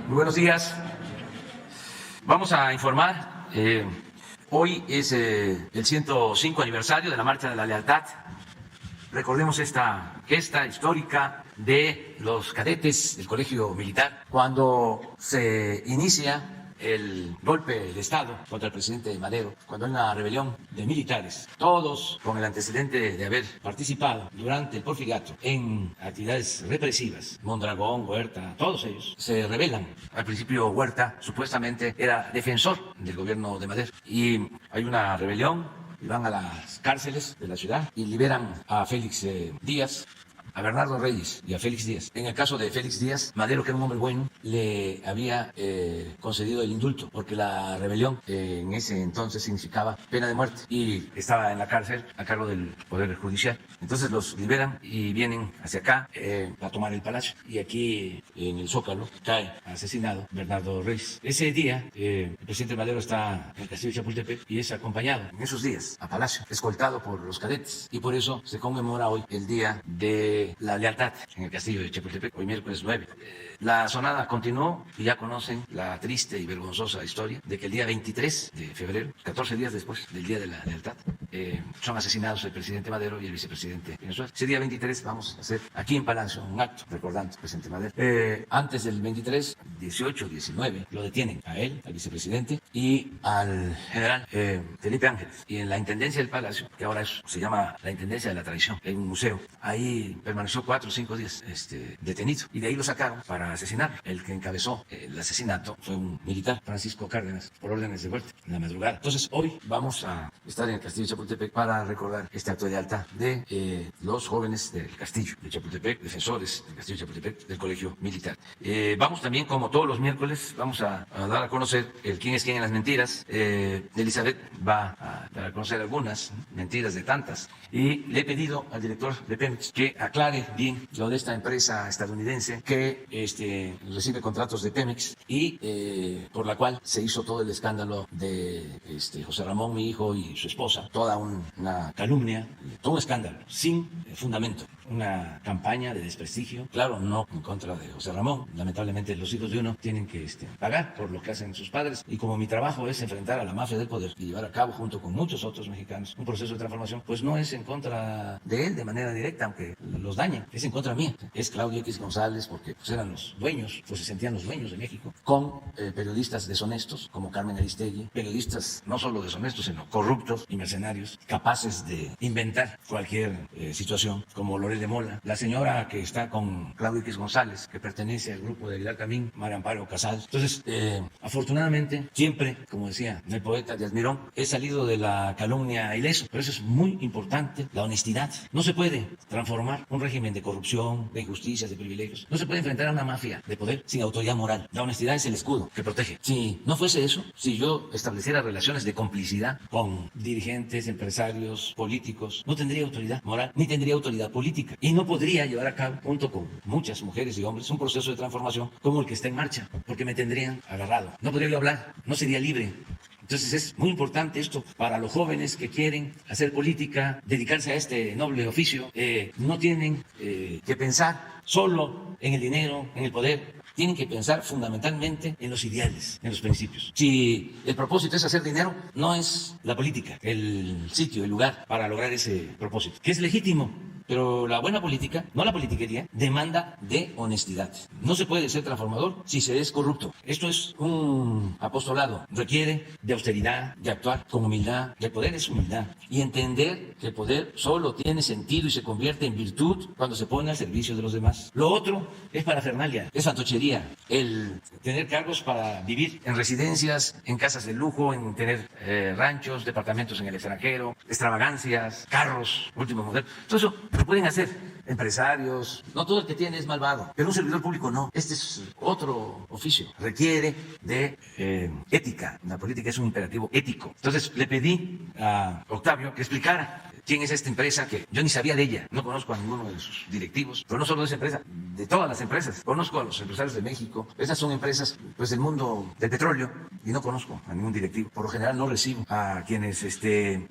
Muy buenos días. Vamos a informar. Hoy es el 105 aniversario de la Marcha de la Lealtad. Recordemos esta gesta histórica de los cadetes del Colegio Militar cuando se inicia el golpe de Estado contra el presidente Madero, cuando hay una rebelión de militares, todos con el antecedente de haber participado durante el Porfiriato en actividades represivas. Mondragón, Huerta, todos ellos se rebelan. Al principio Huerta supuestamente era defensor del gobierno de Madero y hay una rebelión y van a las cárceles de la ciudad y liberan a Félix Díaz, a Bernardo Reyes y a Félix Díaz. En el caso de Félix Díaz, Madero, que era un hombre bueno, le había concedido el indulto porque la rebelión en ese entonces significaba pena de muerte y estaba en la cárcel a cargo del Poder Judicial. Entonces los liberan y vienen hacia acá a tomar el palacio y aquí en el Zócalo cae asesinado Bernardo Reyes. Ese día el presidente Madero está en el castillo de Chapultepec y es acompañado en esos días a palacio, escoltado por los cadetes y por eso se conmemora hoy el día de la lealtad en el castillo de Chapultepec, hoy miércoles 9. La sonada continuó y ya conocen la triste y vergonzosa historia de que el día 23 de febrero, 14 días después del día de la lealtad, son asesinados el presidente Madero y el vicepresidente Venezuela. Ese día 23 vamos a hacer aquí en Palacio un acto recordando al presidente Madero. Antes del 23, 18, 19, lo detienen a él, al vicepresidente y al general Felipe Ángeles. Y en la intendencia del Palacio, que ahora se llama la Intendencia de la Tradición, en un museo, ahí permaneció 4 o 5 días detenido y de ahí lo sacaron para asesinar. El que encabezó el asesinato fue un militar, Francisco Cárdenas, por órdenes de Huerta, en la madrugada. Entonces hoy vamos a estar en el castillo de Chapultepec para recordar este acto de lealtad de los jóvenes del castillo de Chapultepec, defensores del castillo de Chapultepec, del colegio militar. Vamos también, como todos los miércoles, vamos a dar a conocer el quién es quién en las mentiras. Elizabeth va a dar a conocer algunas mentiras de tantas y le he pedido al director de Pemex que aclare bien lo de esta empresa estadounidense que recibe contratos de Pemex y por la cual se hizo todo el escándalo de José Ramón, mi hijo, y su esposa, toda una calumnia, todo un escándalo sin fundamento, una campaña de desprestigio, claro, no en contra de José Ramón. Lamentablemente los hijos de uno tienen que pagar por lo que hacen sus padres y como mi trabajo es enfrentar a la mafia del poder y llevar a cabo junto con muchos otros mexicanos un proceso de transformación, pues no es en contra de él de manera directa, aunque los dañen, es en contra mía. Es Claudio X González porque pues eran los dueños, pues se sentían los dueños de México, con periodistas deshonestos como Carmen Aristegui, periodistas no solo deshonestos, sino corruptos y mercenarios, capaces de inventar cualquier situación, como Lorel de Mola, la señora que está con Claudio X González, que pertenece al grupo de Aguilar Camín, María Amparo Casal. Entonces, afortunadamente, siempre, como decía el poeta Díaz Mirón, he salido de la calumnia ileso, pero eso es muy importante, la honestidad. No se puede transformar un régimen de corrupción, de injusticias, de privilegios. No se puede enfrentar a una mafia de poder sin autoridad moral. La honestidad es el escudo que protege. Si no fuese eso, si yo estableciera relaciones de complicidad con dirigentes, empresarios, políticos, no tendría autoridad moral ni tendría autoridad política y no podría llevar a cabo, junto con muchas mujeres y hombres, un proceso de transformación como el que está en marcha, porque me tendrían agarrado. No podría yo hablar, no sería libre. Entonces es muy importante esto para los jóvenes que quieren hacer política, dedicarse a este noble oficio. No tienen que pensar solo en el dinero, en el poder. Tienen que pensar fundamentalmente en los ideales, en los principios. Si el propósito es hacer dinero, no es la política el sitio, el lugar para lograr ese propósito, que es legítimo. Pero la buena política, no la politiquería, demanda de honestidad. No se puede ser transformador si se es corrupto. Esto es un apostolado. Requiere de austeridad, de actuar con humildad. El poder es humildad. Y entender que el poder solo tiene sentido y se convierte en virtud cuando se pone al servicio de los demás. Lo otro es parafernalia, es fantochería. El tener cargos para vivir en residencias, en casas de lujo, en tener ranchos, departamentos en el extranjero, extravagancias, carros, último modelo. Todo eso lo pueden hacer empresarios. No todo el que tiene es malvado, pero un servidor público no. Este es otro oficio. Requiere de ética. La política es un imperativo ético. Entonces le pedí a Octavio que explicara quién es esta empresa que yo ni sabía de ella. No conozco a ninguno de sus directivos, pero no solo de esa empresa, de todas las empresas. Conozco a los empresarios de México. Esas son empresas pues del mundo del petróleo y no conozco a ningún directivo. Por lo general no recibo a quienes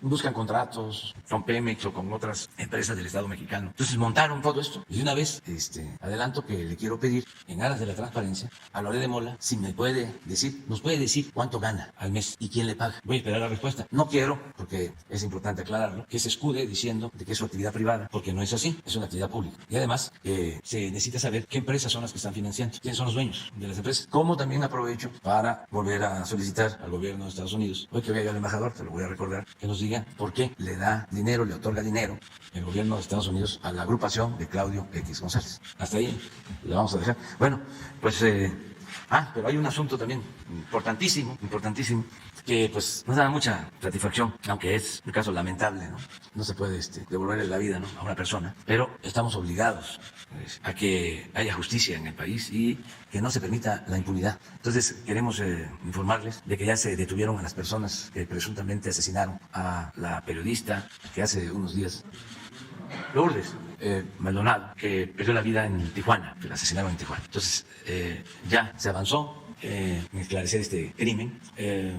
buscan contratos con Pemex o con otras empresas del Estado mexicano. Entonces montaron todo esto. Y de una vez adelanto que le quiero pedir en aras de la transparencia a Loret de Mola si nos puede decir cuánto gana al mes y quién le paga. Voy a esperar la respuesta. No quiero, porque es importante aclararlo, que se escude diciendo de que es su actividad privada, porque no es así, es una actividad pública. Y además se necesita saber qué empresas son las que están financiando, quiénes son los dueños de las empresas. Como también aprovecho para volver a solicitar al gobierno de Estados Unidos, hoy que vaya al embajador, te lo voy a recordar, que nos diga por qué le da dinero, le otorga dinero el gobierno de Estados Unidos a la agrupación de Claudio X González. Hasta ahí le vamos a dejar. Bueno, pues pero hay un asunto también importantísimo, que pues nos da mucha satisfacción, aunque es un caso lamentable, ¿no? No se puede devolverle la vida, ¿no?, a una persona, pero estamos obligados a que haya justicia en el país y que no se permita la impunidad. Entonces queremos informarles de que ya se detuvieron a las personas que presuntamente asesinaron a la periodista que hace unos días, Lourdes Maldonado, que perdió la vida en Tijuana, que la asesinaron en Tijuana. Entonces ya se avanzó en esclarecer este crimen.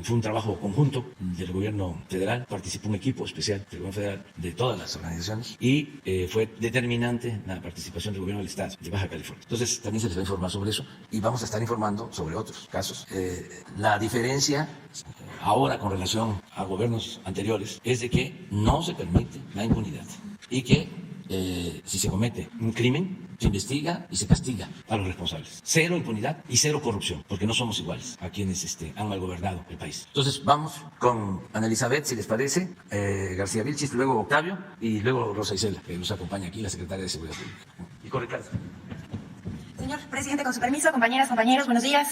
Fue un trabajo conjunto del gobierno federal, participó un equipo especial del gobierno federal de todas las organizaciones y fue determinante la participación del gobierno del estado de Baja California. Entonces también se les va a informar sobre eso y vamos a estar informando sobre otros casos. La diferencia ahora con relación a gobiernos anteriores es de que no se permite la impunidad y que si se comete un crimen, se investiga y se castiga a los responsables. Cero impunidad y cero corrupción, porque no somos iguales a quienes han malgobernado el país. Entonces vamos con Ana Elizabeth, si les parece, García Vilchis, luego Octavio y luego Rosa Isela, que nos acompaña aquí, la secretaria de Seguridad Pública. Y con Ricardo. Señor presidente, con su permiso, compañeras, compañeros, buenos días.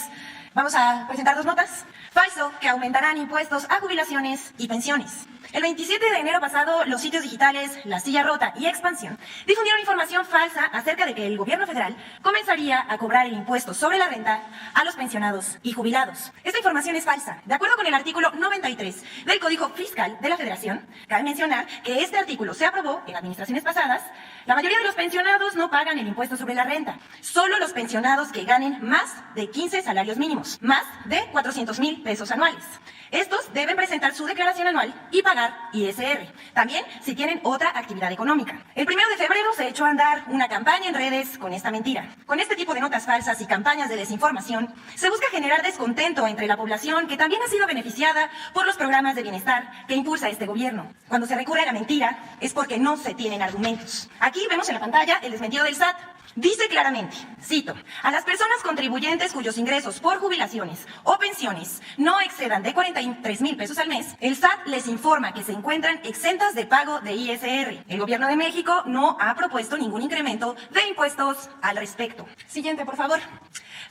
Vamos a presentar dos notas. Falso que aumentarán impuestos a jubilaciones y pensiones. El 27 de enero pasado, los sitios digitales La Silla Rota y Expansión difundieron información falsa acerca de que el gobierno federal comenzaría a cobrar el impuesto sobre la renta a los pensionados y jubilados. Esta información es falsa. De acuerdo con el artículo 93 del Código Fiscal de la Federación, cabe mencionar que este artículo se aprobó en administraciones pasadas. La mayoría de los pensionados no pagan el impuesto sobre la renta. Solo los pensionados que ganen más de 15 salarios mínimos, más de 400,000 pesos anuales. Estos deben presentar su declaración anual y pagar ISR. También si tienen otra actividad económica. El 1 de febrero se echó a andar una campaña en redes con esta mentira. Con este tipo de notas falsas y campañas de desinformación, se busca generar descontento entre la población que también ha sido beneficiada por los programas de bienestar que impulsa este gobierno. Cuando se recurre a la mentira es porque no se tienen argumentos. Aquí vemos en la pantalla el desmentido del SAT. Dice claramente, cito, a las personas contribuyentes cuyos ingresos por jubilaciones o pensiones no excedan de 43,000 pesos al mes, el SAT les informa que se encuentran exentas de pago de ISR. El gobierno de México no ha propuesto ningún incremento de impuestos al respecto. Siguiente, por favor.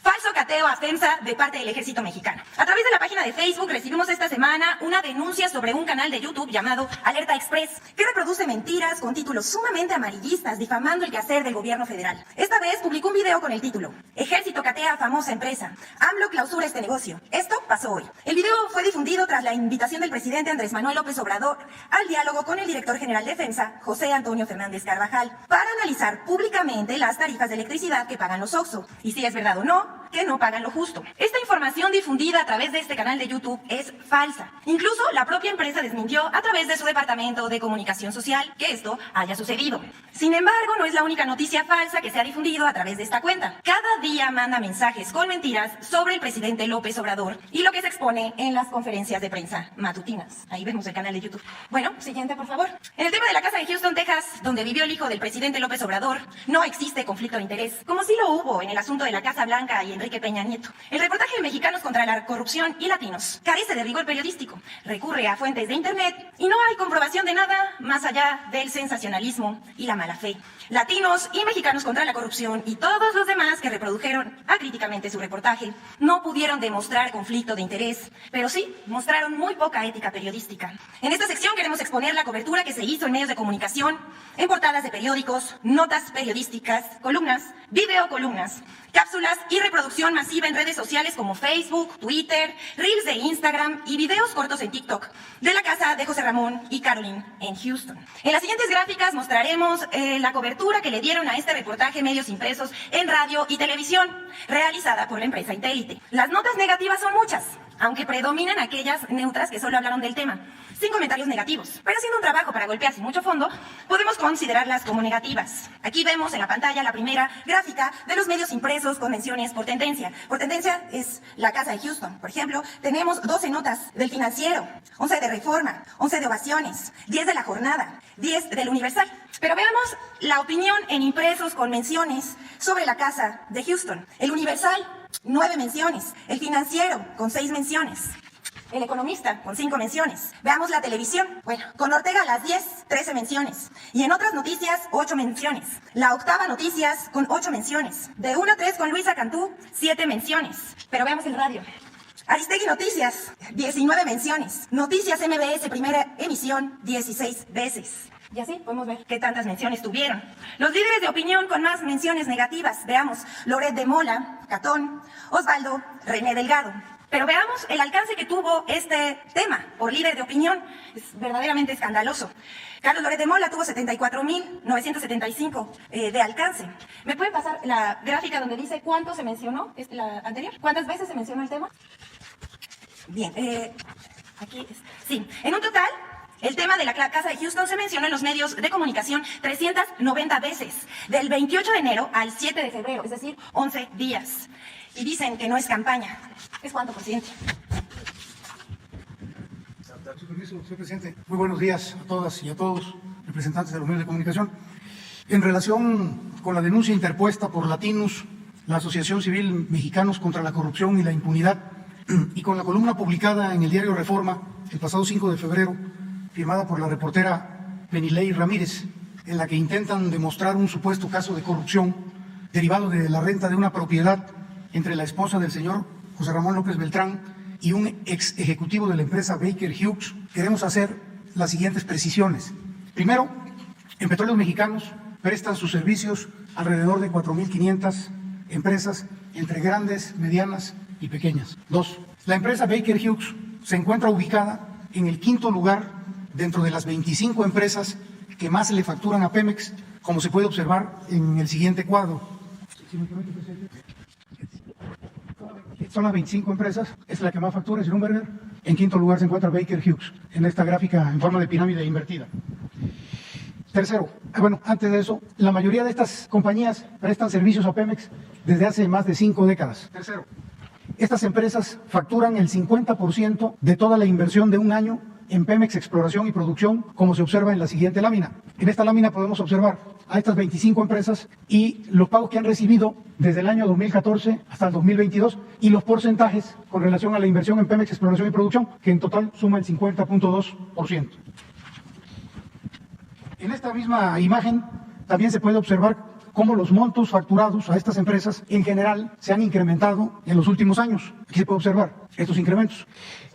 Falso cateo a FEMSA de parte del Ejército Mexicano. A través de la página de Facebook recibimos esta semana una denuncia sobre un canal de YouTube llamado Alerta Express, que reproduce mentiras con títulos sumamente amarillistas, difamando el quehacer del gobierno federal. Esta vez publicó un video con el título Ejército catea a famosa empresa. AMLO clausura este negocio. Esto pasó hoy. El video fue difundido tras la invitación del presidente Andrés Manuel López Obrador al diálogo con el director general de FEMSA, José Antonio Fernández Carvajal, para analizar públicamente las tarifas de electricidad que pagan los OXXO, y si es verdad o no, que no pagan lo justo. Esta información difundida a través de este canal de YouTube es falsa. Incluso la propia empresa desmintió a través de su departamento de comunicación social que esto haya sucedido. Sin embargo, no es la única noticia falsa que se ha difundido a través de esta cuenta. Cada día manda mensajes con mentiras sobre el presidente López Obrador y lo que se expone en las conferencias de prensa matutinas. Ahí vemos el canal de YouTube. Bueno, siguiente, por favor. En el tema de la casa de Houston, Texas, donde vivió el hijo del presidente López Obrador, no existe conflicto de interés, como sí lo hubo en el asunto de la Casa Blanca y Enrique Peña Nieto. El reportaje de Mexicanos contra la Corrupción y Latinos carece de rigor periodístico, recurre a fuentes de internet y no hay comprobación de nada más allá del sensacionalismo y la mala fe. Latinos y Mexicanos contra la Corrupción y todos los demás que reprodujeron acríticamente su reportaje no pudieron demostrar conflicto de interés, pero sí mostraron muy poca ética periodística. En esta sección queremos exponer la cobertura que se hizo en medios de comunicación, en portadas de periódicos, notas periodísticas, columnas, videocolumnas, cápsulas y reproducción masiva en redes sociales como Facebook, Twitter, Reels de Instagram y videos cortos en TikTok de la casa de José Ramón y Caroline en Houston. En las siguientes gráficas mostraremos la cobertura que le dieron a este reportaje medios impresos en radio y televisión, realizada por la empresa Intélite. Las notas negativas son muchas, aunque predominan aquellas neutras que solo hablaron del tema, sin comentarios negativos. Pero haciendo un trabajo para golpear sin mucho fondo, podemos considerarlas como negativas. Aquí vemos en la pantalla la primera gráfica de los medios impresos con menciones por tendencia. Por tendencia es la casa de Houston. Por ejemplo, tenemos 12 notas del Financiero, 11 de Reforma, 11 de Ovaciones, 10 de La Jornada, 10 del Universal. Pero veamos la opinión en impresos con menciones sobre la casa de Houston. El Universal, 9 menciones. El Financiero, con 6 menciones. El Economista, con 5 menciones. Veamos la televisión. Bueno, con Ortega a las 10, 13 menciones. Y en otras noticias, 8 menciones. La Octava Noticias, con 8 menciones. De 1 a 3 con Luisa Cantú, 7 menciones. Pero veamos el radio. Aristegui Noticias, 19 menciones. Noticias MBS, primera emisión, 16 veces. Y así podemos ver qué tantas menciones tuvieron. Los líderes de opinión con más menciones negativas. Veamos, Loret de Mola, Catón, Osvaldo, René Delgado. Pero veamos el alcance que tuvo este tema por líder de opinión. Es verdaderamente escandaloso. Carlos Loret de Mola tuvo 74.975 de alcance. ¿Me pueden pasar la gráfica donde dice cuánto se mencionó, la anterior? ¿Cuántas veces se mencionó el tema? Bien, aquí es. Sí, en un total, el tema de la casa de Houston se mencionó en los medios de comunicación 390 veces, del 28 de enero al 7 de febrero, es decir, 11 días. Y dicen que no es campaña. ¿Es cuánto, presidente? Su permiso, señor presidente. Muy buenos días a todas y a todos, representantes de los medios de comunicación. En relación con la denuncia interpuesta por Latinos, la Asociación Civil Mexicanos contra la Corrupción y la Impunidad, y con la columna publicada en el diario Reforma el pasado 5 de febrero, firmada por la reportera Penilei Ramírez, en la que intentan demostrar un supuesto caso de corrupción derivado de la renta de una propiedad entre la esposa del señor José Ramón López Beltrán y un ex ejecutivo de la empresa Baker Hughes, queremos hacer las siguientes precisiones. Primero, en Petróleos Mexicanos prestan sus servicios alrededor de 4.500 empresas entre grandes, medianas y pequeñas. Dos, la empresa Baker Hughes se encuentra ubicada en el 5º lugar dentro de las 25 empresas que más le facturan a Pemex, como se puede observar en el siguiente cuadro. Son las 25 empresas, es la que más factura, es Schlumberger. En 5º lugar se encuentra Baker Hughes, en esta gráfica en forma de pirámide invertida. Tercero, bueno, antes de eso, la mayoría de estas compañías prestan servicios a Pemex desde hace más de 5 décadas. Tercero, estas empresas facturan el 50% de toda la inversión de un año en Pemex Exploración y Producción, como se observa en la siguiente lámina. En esta lámina podemos observar a estas 25 empresas y los pagos que han recibido desde el año 2014 hasta el 2022 y los porcentajes con relación a la inversión en Pemex Exploración y Producción, que en total suma el 50.2%. En esta misma imagen también se puede observar cómo los montos facturados a estas empresas en general se han incrementado en los últimos años. Aquí se puede observar estos incrementos.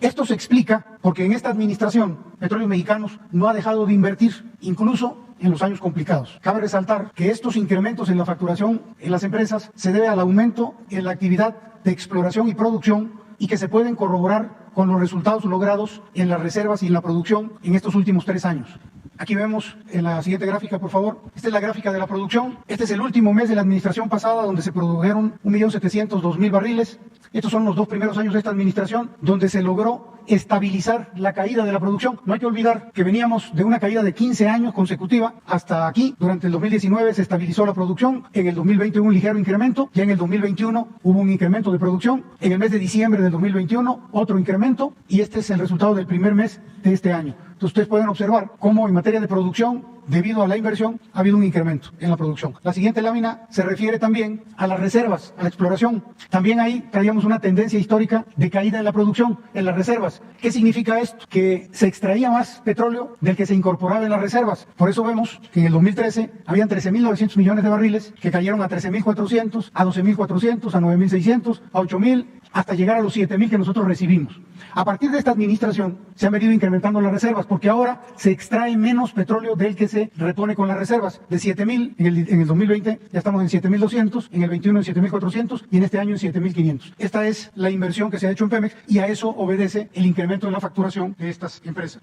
Esto se explica porque en esta administración Petróleos Mexicanos no ha dejado de invertir, incluso en los años complicados. Cabe resaltar que estos incrementos en la facturación en las empresas se debe al aumento en la actividad de exploración y producción y que se pueden corroborar con los resultados logrados en las reservas y en la producción en estos últimos 3 años. Aquí vemos en la siguiente gráfica, por favor. Esta es la gráfica de la producción. Este es el último mes de la administración pasada, donde se produjeron 1.702.000 barriles. Estos son los 2 primeros años de esta administración, donde se logró estabilizar la caída de la producción. No hay que olvidar que veníamos de una caída de 15 años consecutiva hasta aquí. Durante el 2019 se estabilizó la producción, en el 2020 hubo un ligero incremento, ya en el 2021 hubo un incremento de producción, en el mes de diciembre del 2021 otro incremento, y este es el resultado del primer mes de este año. Entonces ustedes pueden observar cómo en materia de producción, debido a la inversión, ha habido un incremento en la producción. La siguiente lámina se refiere también a las reservas, a la exploración. También ahí traíamos una tendencia histórica de caída en la producción, en las reservas. ¿Qué significa esto? Que se extraía más petróleo del que se incorporaba en las reservas. Por eso vemos que en el 2013 habían 13.900 millones de barriles que cayeron a 13.400, a 12.400, a 9.600, a 8.000, hasta llegar a los 7.000 que nosotros recibimos. A partir de esta administración se han venido incrementando las reservas, porque ahora se extrae menos petróleo del que se repone con las reservas. De 7.000 en el 2020 ya estamos en 7.200, en el 21 en 7.400 y en este año en 7.500. Esta es la inversión que se ha hecho en Pemex y a eso obedece el incremento en la facturación de estas empresas.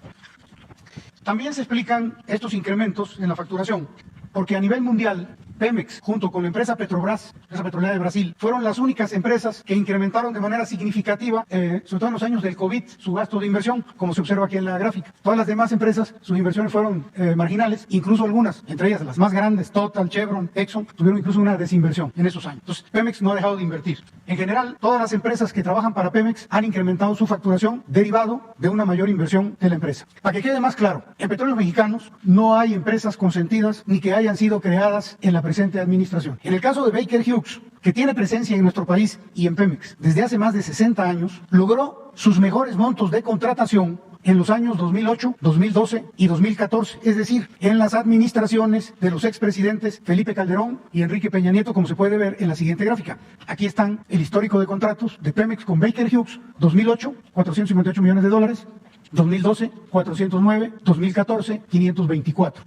También se explican estos incrementos en la facturación porque a nivel mundial Pemex, junto con la empresa Petrobras, empresa petrolera de Brasil, fueron las únicas empresas que incrementaron de manera significativa, sobre todo en los años del COVID, su gasto de inversión, como se observa aquí en la gráfica. Todas las demás empresas, sus inversiones fueron marginales, incluso algunas, entre ellas las más grandes, Total, Chevron, Exxon, tuvieron incluso una desinversión en esos años. Entonces, Pemex no ha dejado de invertir. En general, todas las empresas que trabajan para Pemex han incrementado su facturación derivado de una mayor inversión de la empresa. Para que quede más claro, en Petróleos Mexicanos no hay empresas consentidas ni que hayan sido creadas en la presente administración. En el caso de Baker Hughes, que tiene presencia en nuestro país y en Pemex desde hace más de 60 años, logró sus mejores montos de contratación en los años 2008, 2012 y 2014, es decir, en las administraciones de los expresidentes Felipe Calderón y Enrique Peña Nieto, como se puede ver en la siguiente gráfica. Aquí están el histórico de contratos de Pemex con Baker Hughes: 2008, 458 millones de dólares, 2012, 409, 2014, 524.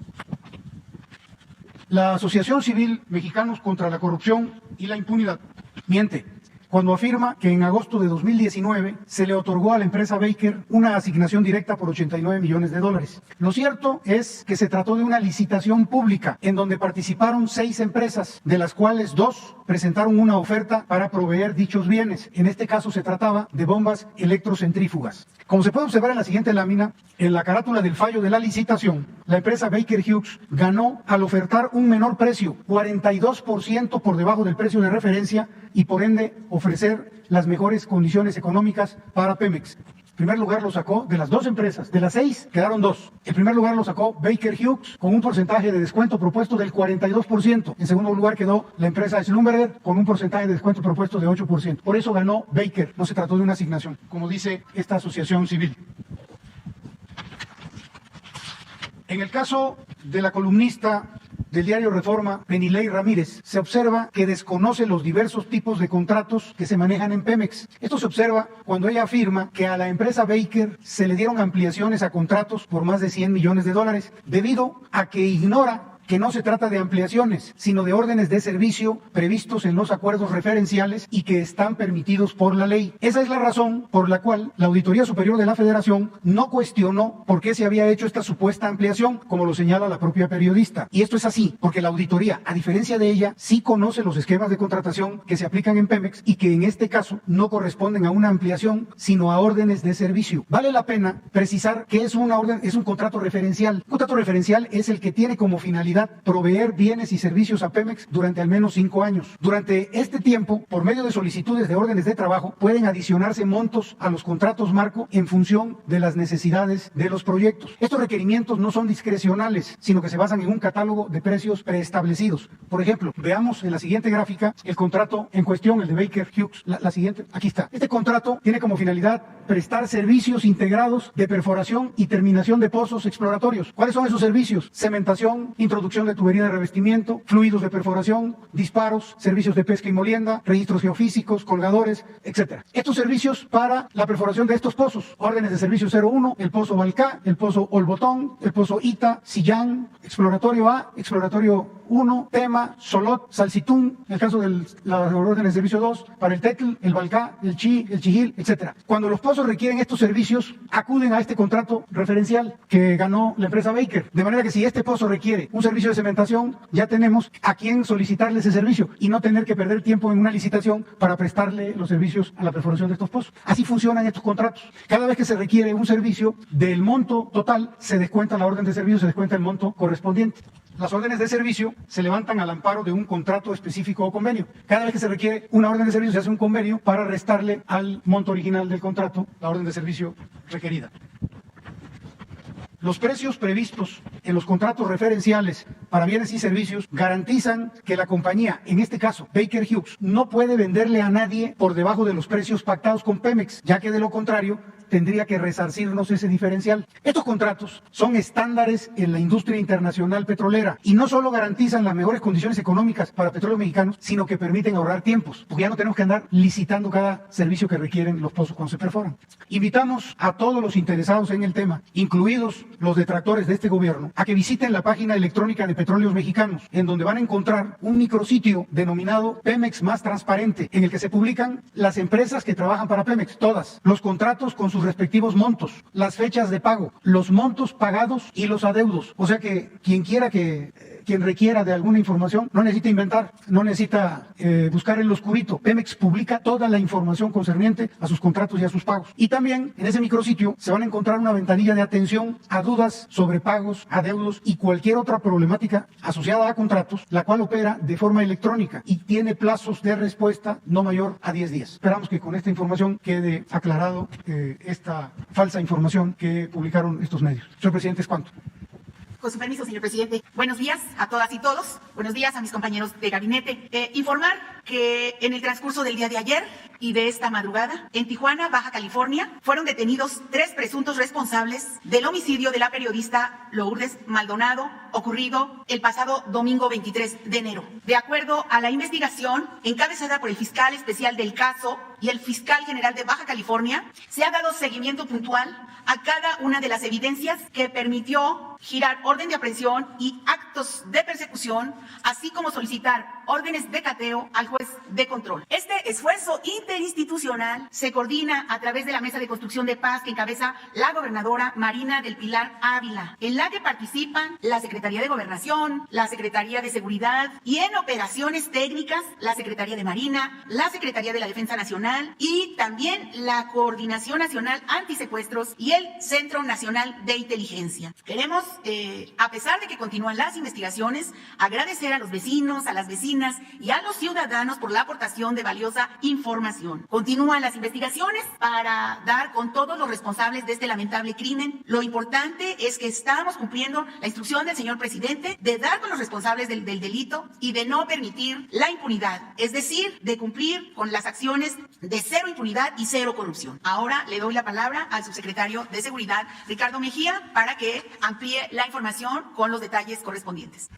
La Asociación Civil Mexicanos contra la Corrupción y la Impunidad miente cuando afirma que en agosto de 2019 se le otorgó a la empresa Baker una asignación directa por 89 millones de dólares. Lo cierto es que se trató de una licitación pública en donde participaron 6 empresas, de las cuales 2 presentaron una oferta para proveer dichos bienes. En este caso se trataba de bombas electrocentrífugas. Como se puede observar en la siguiente lámina, en la carátula del fallo de la licitación, la empresa Baker Hughes ganó al ofertar un menor precio, 42% por debajo del precio de referencia, y por ende ofrecer las mejores condiciones económicas para Pemex. En primer lugar lo sacó, de las 2 empresas, de las 6 quedaron 2. En primer lugar lo sacó Baker Hughes con un porcentaje de descuento propuesto del 42%. En segundo lugar quedó la empresa Schlumberger con un porcentaje de descuento propuesto de 8%. Por eso ganó Baker, no se trató de una asignación, como dice esta asociación civil. En el caso de la columnista del diario Reforma, Penilei Ramírez, se observa que desconoce los diversos tipos de contratos que se manejan en Pemex. Esto se observa cuando ella afirma que a la empresa Baker se le dieron ampliaciones a contratos por más de 100 millones de dólares, debido a que ignora que no se trata de ampliaciones, sino de órdenes de servicio previstos en los acuerdos referenciales y que están permitidos por la ley. Esa es la razón por la cual la Auditoría Superior de la Federación no cuestionó por qué se había hecho esta supuesta ampliación, como lo señala la propia periodista. Y esto es así, porque la auditoría, a diferencia de ella, sí conoce los esquemas de contratación que se aplican en Pemex y que en este caso no corresponden a una ampliación, sino a órdenes de servicio. Vale la pena precisar que es una orden, es un contrato referencial. Un contrato referencial es el que tiene como finalidad proveer bienes y servicios a Pemex durante al menos 5 años. Durante este tiempo, por medio de solicitudes de órdenes de trabajo, pueden adicionarse montos a los contratos marco en función de las necesidades de los proyectos. Estos requerimientos no son discrecionales, sino que se basan en un catálogo de precios preestablecidos. Por ejemplo, veamos en la siguiente gráfica el contrato en cuestión, el de Baker Hughes. La siguiente, aquí está. Este contrato tiene como finalidad prestar servicios integrados de perforación y terminación de pozos exploratorios. ¿Cuáles son esos servicios? Cementación, introducción de tubería de revestimiento, fluidos de perforación, disparos, servicios de pesca y molienda, registros geofísicos, colgadores, etc. Estos servicios para la perforación de estos pozos: órdenes de servicio 01, el pozo Balcá, el pozo Olbotón, el pozo Ita, Sillán, exploratorio A, exploratorio 1, Tema, Solot, Salcitún, en el caso de las órdenes de servicio 2, para el Tetl, el Balcá, el Chi, el Chijil, etc. Cuando los pozos pozos requieren estos servicios, acuden a este contrato referencial que ganó la empresa Baker. De manera que si este pozo requiere un servicio de cementación, ya tenemos a quién solicitarle ese servicio y no tener que perder tiempo en una licitación para prestarle los servicios a la perforación de estos pozos. Así funcionan estos contratos. Cada vez que se requiere un servicio, del monto total se descuenta la orden de servicio, se descuenta el monto correspondiente. Las órdenes de servicio se levantan al amparo de un contrato específico o convenio. Cada vez que se requiere una orden de servicio, se hace un convenio para restarle al monto original del contrato la orden de servicio requerida. Los precios previstos en los contratos referenciales para bienes y servicios garantizan que la compañía, en este caso Baker Hughes, no puede venderle a nadie por debajo de los precios pactados con Pemex, ya que de lo contrario tendría que resarcirnos ese diferencial. Estos contratos son estándares en la industria internacional petrolera y no solo garantizan las mejores condiciones económicas para petróleos mexicanos, sino que permiten ahorrar tiempos, porque ya no tenemos que andar licitando cada servicio que requieren los pozos cuando se perforan. Invitamos a todos los interesados en el tema, incluidos los detractores de este gobierno, a que visiten la página electrónica de Petróleos Mexicanos, en donde van a encontrar un micrositio denominado Pemex Más Transparente, en el que se publican las empresas que trabajan para Pemex, todas, los contratos con sus respectivos montos, las fechas de pago, los montos pagados y los adeudos. O sea que quien requiera de alguna información no necesita inventar, no necesita buscar en lo oscurito. Pemex publica toda la información concerniente a sus contratos y a sus pagos. Y también en ese micrositio se van a encontrar una ventanilla de atención a dudas sobre pagos, adeudos y cualquier otra problemática asociada a contratos, la cual opera de forma electrónica y tiene plazos de respuesta no mayor a 10 días. Esperamos que con esta información quede aclarado esta falsa información que publicaron estos medios. Señor presidente, es cuanto. Con su permiso, señor presidente. Buenos días a todas y todos. Buenos días a mis compañeros de gabinete. Informar que en el transcurso del día de ayer y de esta madrugada, en Tijuana, Baja California, fueron detenidos 3 presuntos responsables del homicidio de la periodista Lourdes Maldonado, ocurrido el pasado domingo 23 de enero. De acuerdo a la investigación encabezada por el fiscal especial del caso y el fiscal general de Baja California, se ha dado seguimiento puntual a cada una de las evidencias que permitió girar orden de aprehensión y actos de persecución, así como solicitar órdenes de cateo al juez de control. Este esfuerzo interinstitucional se coordina a través de la Mesa de Construcción de Paz que encabeza la gobernadora Marina del Pilar Ávila, en la que participan la Secretaría de Gobernación, la Secretaría de Seguridad y en operaciones técnicas la Secretaría de Marina, la Secretaría de la Defensa Nacional y también la Coordinación Nacional Antisecuestros y el Centro Nacional de Inteligencia. Queremos, a pesar de que continúan las investigaciones, agradecer a los vecinos, a las vecinas y a los ciudadanos por la aportación de valiosa información. Continúan las investigaciones para dar con todos los responsables de este lamentable crimen. Lo importante es que estamos cumpliendo la instrucción del señor presidente de dar con los responsables del delito y de no permitir la impunidad, es decir, de cumplir con las acciones de cero impunidad y cero corrupción. Ahora le doy la palabra al subsecretario de Seguridad, Ricardo Mejía, para que amplíe la información con los detalles correspondientes.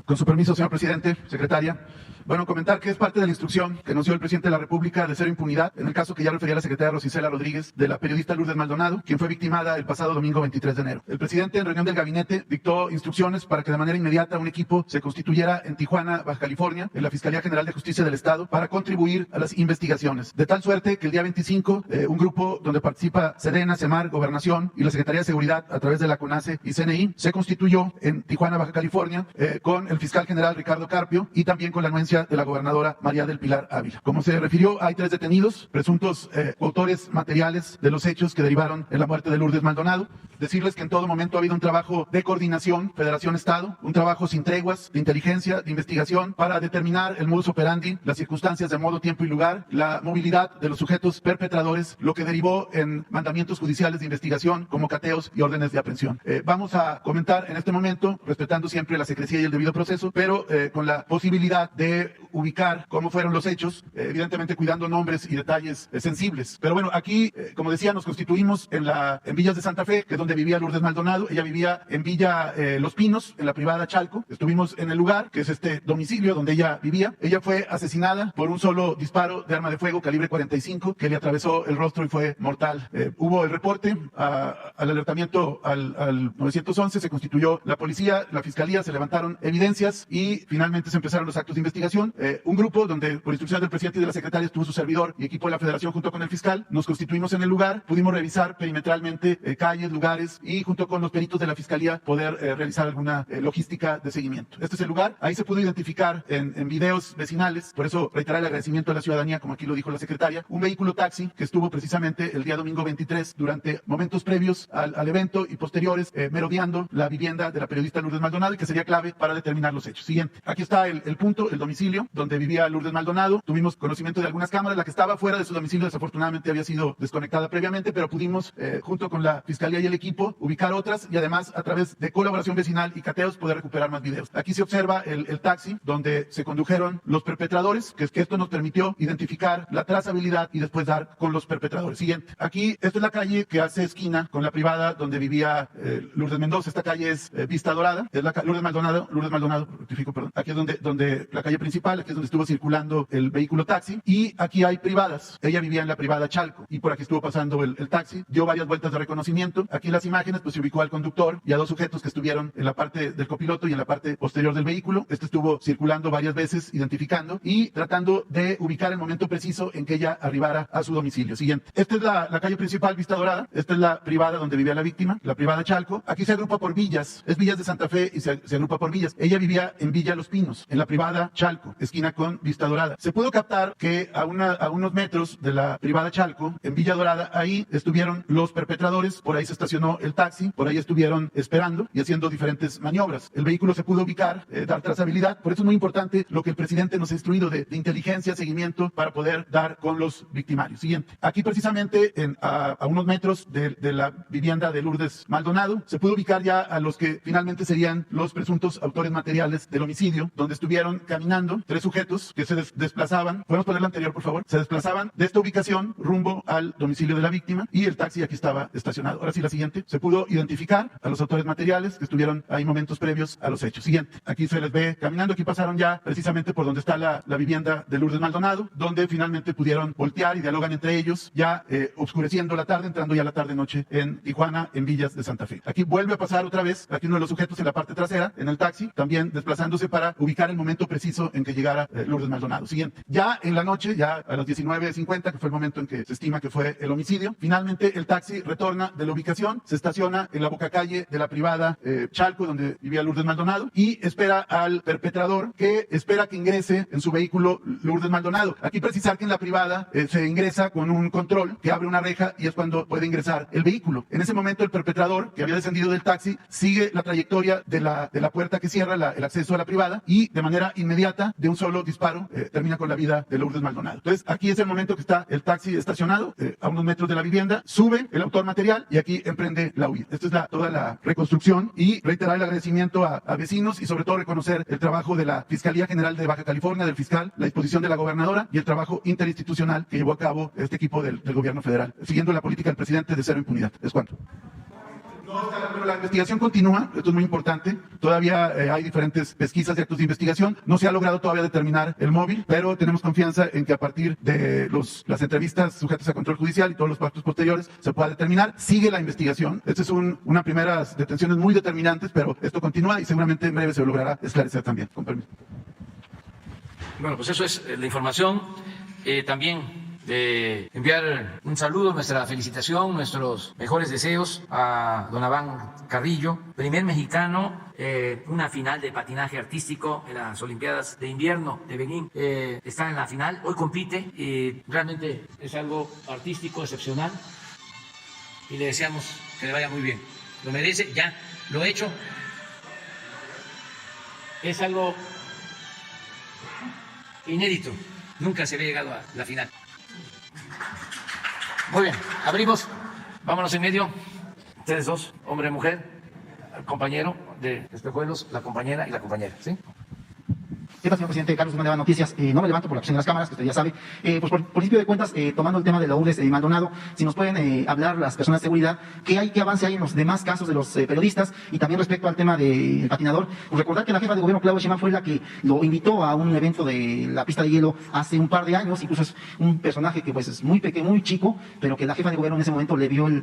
Con su permiso, señor presidente, secretaria. Bueno, comentar que es parte de la instrucción que nos dio el presidente de la República de cero impunidad, en el caso que ya refería la secretaria Rosicela Rodríguez, de la periodista Lourdes Maldonado, quien fue victimada el pasado domingo 23 de enero. El presidente, en reunión del gabinete, dictó instrucciones para que de manera inmediata un equipo se constituyera en Tijuana, Baja California, en la Fiscalía General de Justicia del Estado, para contribuir a las investigaciones. De tal suerte que el día 25, un grupo donde participa Sedena, Semar, Gobernación y la Secretaría de Seguridad, a través de la CONACE y CNI, se constituyó en Tijuana, Baja California, con el fiscal general Ricardo Carpio y también con la anuencia de la gobernadora María del Pilar Ávila. Como se refirió, hay 3 detenidos, presuntos autores materiales de los hechos que derivaron en la muerte de Lourdes Maldonado. Decirles que en todo momento ha habido un trabajo de coordinación, Federación-Estado, un trabajo sin treguas, de inteligencia, de investigación, para determinar el modus operandi, las circunstancias de modo, tiempo y lugar, la movilidad de los sujetos perpetradores, lo que derivó en mandamientos judiciales de investigación, como cateos y órdenes de aprehensión. Vamos a comentar en este momento, respetando siempre la secrecía y el debido proceso, pero con la posibilidad de ubicar cómo fueron los hechos, evidentemente cuidando nombres y detalles sensibles. Pero bueno, aquí, como decía, nos constituimos en Villas de Santa Fe, que es donde vivía Lourdes Maldonado. Ella vivía en Villa Los Pinos, en la privada Chalco. Estuvimos en el lugar, que es este domicilio donde ella vivía. Ella fue asesinada por un solo disparo de arma de fuego calibre 45 que le atravesó el rostro y fue mortal. Hubo el reporte al alertamiento al 911, se constituyó la policía, la fiscalía, se levantaron evidencias y finalmente se empezaron los actos de investigación. investigación, un grupo donde por instrucción del presidente y de la secretaria estuvo su servidor y equipo de la Federación junto con el fiscal, nos constituimos en el lugar, pudimos revisar perimetralmente calles, lugares y junto con los peritos de la fiscalía poder realizar alguna logística de seguimiento. Este es el lugar, ahí se pudo identificar en videos vecinales, por eso reiterar el agradecimiento a la ciudadanía, como aquí lo dijo la secretaria, un vehículo taxi que estuvo precisamente el día domingo 23 durante momentos previos al evento y posteriores merodeando la vivienda de la periodista Lourdes Maldonado y que sería clave para determinar los hechos. Siguiente, aquí está el punto, el domicilio donde vivía Lourdes Maldonado. Tuvimos conocimiento de algunas cámaras, la que estaba fuera de su domicilio desafortunadamente había sido desconectada previamente, pero pudimos junto con la fiscalía y el equipo ubicar otras y además a través de colaboración vecinal y cateos poder recuperar más videos. Aquí se observa el taxi donde se condujeron los perpetradores, que esto nos permitió identificar la trazabilidad y después dar con los perpetradores. Siguiente, aquí esta es la calle que hace esquina con la privada donde vivía Lourdes Mendoza. Esta calle es Vista Dorada, es la Lourdes Maldonado, rectifico, perdón. Aquí es donde la calle principal, aquí es donde estuvo circulando el vehículo taxi y aquí hay privadas. Ella vivía en la privada Chalco y por aquí estuvo pasando el taxi, dio varias vueltas de reconocimiento. Aquí en las imágenes pues se ubicó al conductor y a dos sujetos que estuvieron en la parte del copiloto y en la parte posterior del vehículo. Este estuvo circulando varias veces, identificando y tratando de ubicar el momento preciso en que ella arribara a su domicilio. Siguiente. Esta es la calle principal, Vista Dorada. Esta es la privada donde vivía la víctima, la privada Chalco. Aquí se agrupa por villas, es Villas de Santa Fe y se agrupa por villas. Ella vivía en Villa Los Pinos, en la privada Chalco, esquina con Vista Dorada. Se pudo captar que a unos metros de la privada Chalco, en Villa Dorada, ahí estuvieron los perpetradores, por ahí se estacionó el taxi, por ahí estuvieron esperando y haciendo diferentes maniobras. El vehículo se pudo ubicar, dar trazabilidad, por eso es muy importante lo que el presidente nos ha instruido de inteligencia, seguimiento, para poder dar con los victimarios. Siguiente. Aquí precisamente a unos metros de la vivienda de Lourdes Maldonado, se pudo ubicar ya a los que finalmente serían los presuntos autores materiales del homicidio, donde estuvieron caminando tres sujetos que se desplazaban. ¿Podemos poner la anterior, por favor? Se desplazaban de esta ubicación rumbo al domicilio de la víctima y el taxi aquí estaba estacionado. Ahora sí, la siguiente. Se pudo identificar a los autores materiales que estuvieron ahí momentos previos a los hechos. Siguiente. Aquí se les ve caminando. Aquí pasaron ya precisamente por donde está la vivienda de Lourdes Maldonado, donde finalmente pudieron voltear y dialogan entre ellos, ya oscureciendo la tarde, entrando ya la tarde-noche en Tijuana, en Villas de Santa Fe. Aquí vuelve a pasar otra vez, aquí uno de los sujetos en la parte trasera, en el taxi, también desplazándose para ubicar el momento preciso en que llegara Lourdes Maldonado. Siguiente. Ya en la noche, ya a las 19:50, que fue el momento en que se estima que fue el homicidio, finalmente el taxi retorna de la ubicación, se estaciona en la bocacalle de la privada Chalco, donde vivía Lourdes Maldonado, y espera al perpetrador, que espera que ingrese en su vehículo Lourdes Maldonado. Aquí precisar que en la privada se ingresa con un control que abre una reja y es cuando puede ingresar el vehículo. En ese momento el perpetrador, que había descendido del taxi, sigue la trayectoria de la puerta que cierra el acceso a la privada y de manera inmediata, de un solo disparo, termina con la vida de Lourdes Maldonado. Entonces aquí es el momento que está el taxi estacionado a unos metros de la vivienda, sube el autor material y aquí emprende la huida. Esta es toda la reconstrucción y reiterar el agradecimiento a vecinos y sobre todo reconocer el trabajo de la Fiscalía General de Baja California, del fiscal, la disposición de la gobernadora y el trabajo interinstitucional que llevó a cabo este equipo del gobierno federal, siguiendo la política del presidente de cero impunidad. ¿Es cuánto? Pero la investigación continúa, esto es muy importante. Todavía hay diferentes pesquisas y actos de investigación. No se ha logrado todavía determinar el móvil, pero tenemos confianza en que a partir de las entrevistas sujetas a control judicial y todos los pactos posteriores se pueda determinar. Sigue la investigación. Esta es una primeras detenciones muy determinantes, pero esto continúa y seguramente en breve se logrará esclarecer también. Con permiso. Bueno, pues eso es la información. También de enviar un saludo, nuestra felicitación, nuestros mejores deseos a don Abán Carrillo, primer mexicano, una final de patinaje artístico en las Olimpiadas de Invierno de Benín. Está en la final, hoy compite y realmente es algo artístico, excepcional y le deseamos que le vaya muy bien. Lo merece, ya lo he hecho. Es algo inédito, nunca se había llegado a la final. Muy bien, abrimos, vámonos en medio, ustedes dos, hombre y mujer, el compañero de Espejuelos, la compañera y la compañera, ¿sí? ¿Qué tal, señor presidente? Carlos Guzmán de Noticias. No me levanto por la cuestión de las cámaras, que usted ya sabe. Pues por principio de cuentas, tomando el tema de Lourdes Maldonado, si nos pueden hablar las personas de seguridad, qué avance hay en los demás casos de los periodistas y también respecto al tema del patinador. Pues recordar que la jefa de gobierno, Claudia Sheinbaum, fue la que lo invitó a un evento de la pista de hielo hace un par de años. Incluso es un personaje que pues es muy pequeño, muy chico, pero que la jefa de gobierno en ese momento le vio el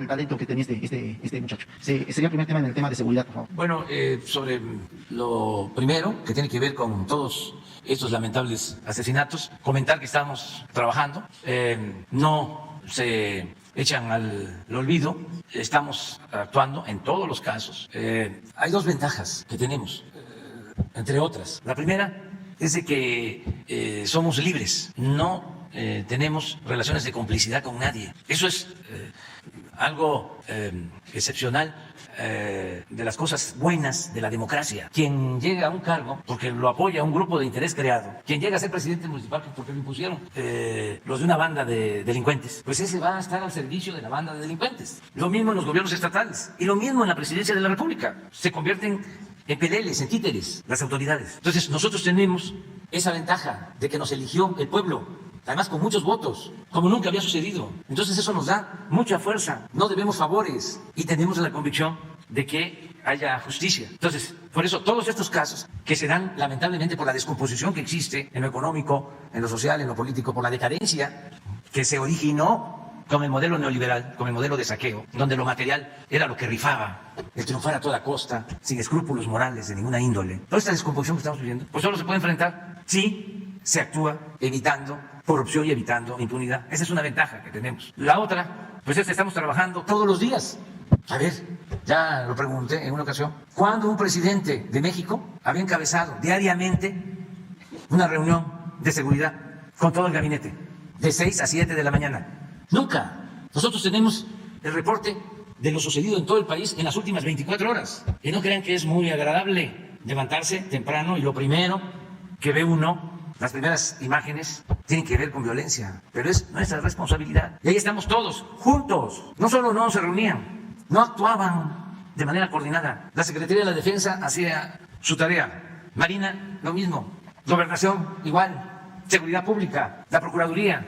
talento que tenía este muchacho. Sería el primer tema en el tema de seguridad, por favor. Bueno, sobre lo primero, que tiene que ver con con todos estos lamentables asesinatos. Comentar que estamos trabajando, no se echan al olvido, estamos actuando en todos los casos. Hay dos ventajas que tenemos, entre otras. La primera es de que somos libres, no tenemos relaciones de complicidad con nadie. Eso es algo excepcional, de las cosas buenas de la democracia. Quien llega a un cargo porque lo apoya un grupo de interés creado, quien llega a ser presidente municipal porque lo impusieron los de una banda de delincuentes, pues ese va a estar al servicio de la banda de delincuentes. Lo mismo en los gobiernos estatales y lo mismo en la presidencia de la República. Se convierten en peleles, en títeres, las autoridades. Entonces nosotros tenemos esa ventaja de que nos eligió el pueblo, además con muchos votos, como nunca había sucedido. Entonces eso nos da mucha fuerza, no debemos favores y tenemos la convicción de que haya justicia. Entonces, por eso todos estos casos que se dan lamentablemente por la descomposición que existe en lo económico, en lo social, en lo político, por la decadencia que se originó con el modelo neoliberal, con el modelo de saqueo, donde lo material era lo que rifaba, el triunfar a toda costa, sin escrúpulos morales de ninguna índole. Toda esta descomposición que estamos viviendo, pues solo se puede enfrentar si se actúa evitando corrupción y evitando impunidad. Esa es una ventaja que tenemos. La otra, pues es que estamos trabajando todos los días. A ver, ya lo pregunté en una ocasión, ¿cuándo un presidente de México había encabezado diariamente una reunión de seguridad con todo el gabinete, de 6 a 7 de la mañana? Nunca. Nosotros tenemos el reporte de lo sucedido en todo el país en las últimas 24 horas. Y no crean que es muy agradable levantarse temprano y lo primero que ve uno, las primeras imágenes, tienen que ver con violencia. Pero es nuestra responsabilidad. Y ahí estamos todos, juntos. No solo no se reunían, no actuaban de manera coordinada. La Secretaría de la Defensa hacía su tarea. Marina, lo mismo. Gobernación, igual. Seguridad Pública, la Procuraduría.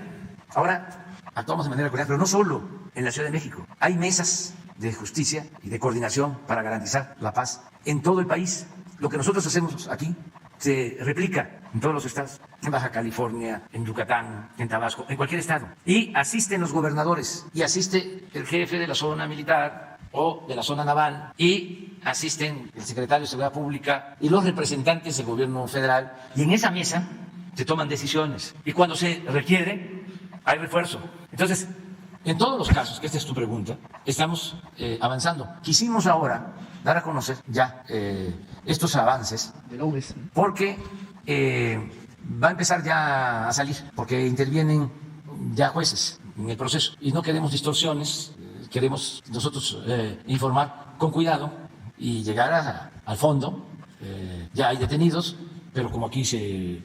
Ahora actuamos de manera coordinada, pero no solo en la Ciudad de México. Hay mesas de justicia y de coordinación para garantizar la paz en todo el país. Lo que nosotros hacemos aquí se replica en todos los estados, en Baja California, en Yucatán, en Tabasco, en cualquier estado. Y asisten los gobernadores, y asiste el jefe de la zona militar o de la zona naval, y asisten el secretario de Seguridad Pública y los representantes del gobierno federal. Y en esa mesa se toman decisiones. Y cuando se requiere, hay refuerzo. Entonces, en todos los casos, que esta es tu pregunta, estamos avanzando. Quisimos ahora dar a conocer ya estos avances, porque va a empezar ya a salir, porque intervienen ya jueces en el proceso y no queremos distorsiones, queremos nosotros informar con cuidado y llegar al fondo. Ya hay detenidos, pero como aquí se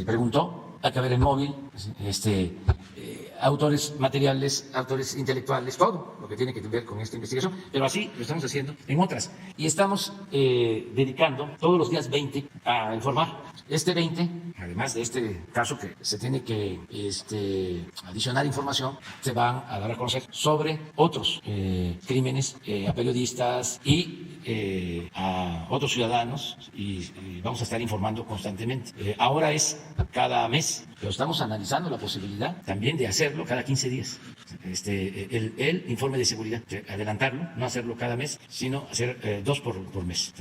preguntó, hay que ver el móvil, autores materiales, autores intelectuales, todo lo que tiene que ver con esta investigación, pero así lo estamos haciendo en otras. Y estamos dedicando todos los días 20 a informar. Este 20, además de este caso que se tiene que adicionar información, se van a dar a conocer sobre otros crímenes a periodistas y a otros ciudadanos, y vamos a estar informando constantemente. Ahora es cada mes, pero estamos analizando la posibilidad también de hacerlo cada 15 días. El informe de seguridad, adelantarlo, no hacerlo cada mes, sino hacer 2 por mes,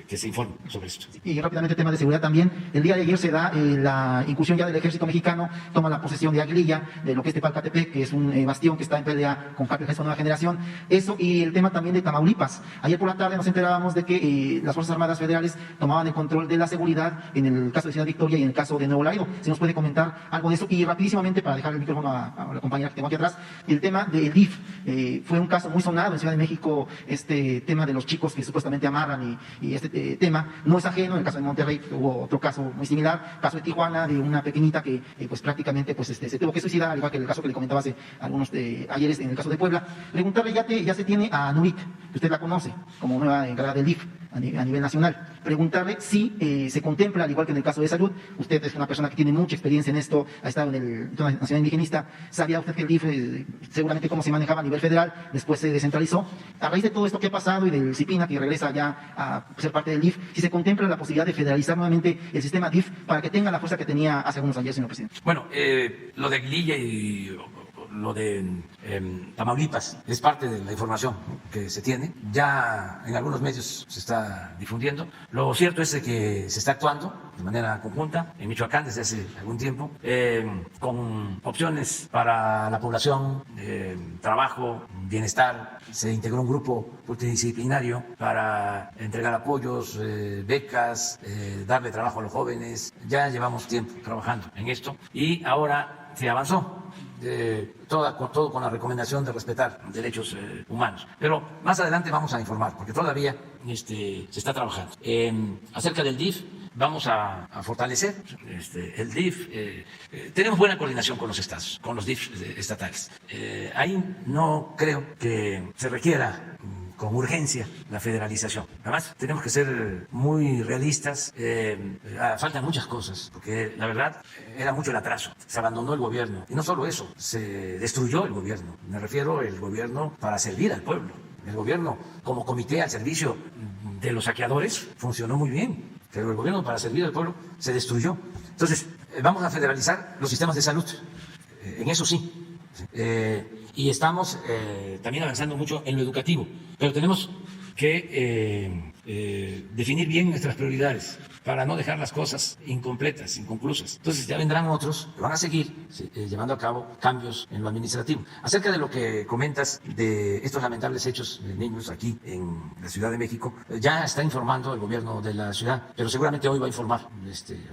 que se informe sobre esto. Y rápidamente, tema de seguridad también. El día de ayer se da la incursión ya del ejército mexicano, toma la posesión de Aguililla, de lo que es Tepalcatepec, que es un bastión que está en pelea con Cártel Jalisco Nueva Generación. Eso, y el tema también de Tamaulipas. Ayer por la tarde nos enterábamos de que las Fuerzas Armadas Federales tomaban el control de la seguridad en el caso de Ciudad Victoria y en el caso de Nuevo Laredo. Si nos puede comentar algo de eso. Y rapidísimamente, para dejar el micrófono a la compañera que tengo aquí atrás, el tema del DIF. Fue un caso muy sonado en Ciudad de México, este tema de los chicos que supuestamente amarran, y este tema no es ajeno. En el caso de Monterrey hubo otro caso muy similar, caso de Tijuana, de una pequeñita que pues prácticamente pues se tuvo que suicidar, al igual que el caso que le comentaba hace algunos ayeres en el caso de Puebla. Preguntarle, ya se tiene a Nurik, que usted la conoce como nueva encargada del DIF a nivel nacional. Preguntarle si se contempla, al igual que en el caso de salud, usted es una persona que tiene mucha experiencia en esto, ha estado en el Nacional Indigenista, sabía usted que el DIF seguramente cómo se manejaba a nivel federal, después se descentralizó. A raíz de todo esto que ha pasado y del CIPINA que regresa ya a ser parte del DIF, si se contempla la posibilidad de federalizar nuevamente el sistema DIF para que tenga la fuerza que tenía hace algunos años, señor presidente. Bueno, lo de Aguililla y lo de Tamaulipas es parte de la información que se tiene. Ya en algunos medios se está difundiendo. Lo cierto es de que se está actuando de manera conjunta en Michoacán desde hace algún tiempo, con opciones para la población, trabajo, bienestar. Se integró un grupo multidisciplinario para entregar apoyos, becas, darle trabajo a los jóvenes. Ya llevamos tiempo trabajando en esto y ahora se avanzó. Todo con la recomendación de respetar derechos humanos. Pero más adelante vamos a informar, porque todavía se está trabajando. Acerca del DIF, vamos a fortalecer el DIF. Tenemos buena coordinación con los estados, con los DIF estatales. Ahí no creo que se requiera con urgencia la federalización. Además, tenemos que ser muy realistas. Faltan muchas cosas, porque la verdad era mucho el atraso. Se abandonó el gobierno. Y no solo eso, se destruyó el gobierno. Me refiero al gobierno para servir al pueblo. El gobierno como comité al servicio de los saqueadores funcionó muy bien, pero el gobierno para servir al pueblo se destruyó. Entonces, vamos a federalizar los sistemas de salud. En eso sí. Y estamos también avanzando mucho en lo educativo, pero tenemos que definir bien nuestras prioridades para no dejar las cosas incompletas, inconclusas. Entonces ya vendrán otros que van a seguir llevando a cabo cambios en lo administrativo. Acerca de lo que comentas de estos lamentables hechos de niños aquí en la Ciudad de México, ya está informando el gobierno de la ciudad, pero seguramente hoy va a informar,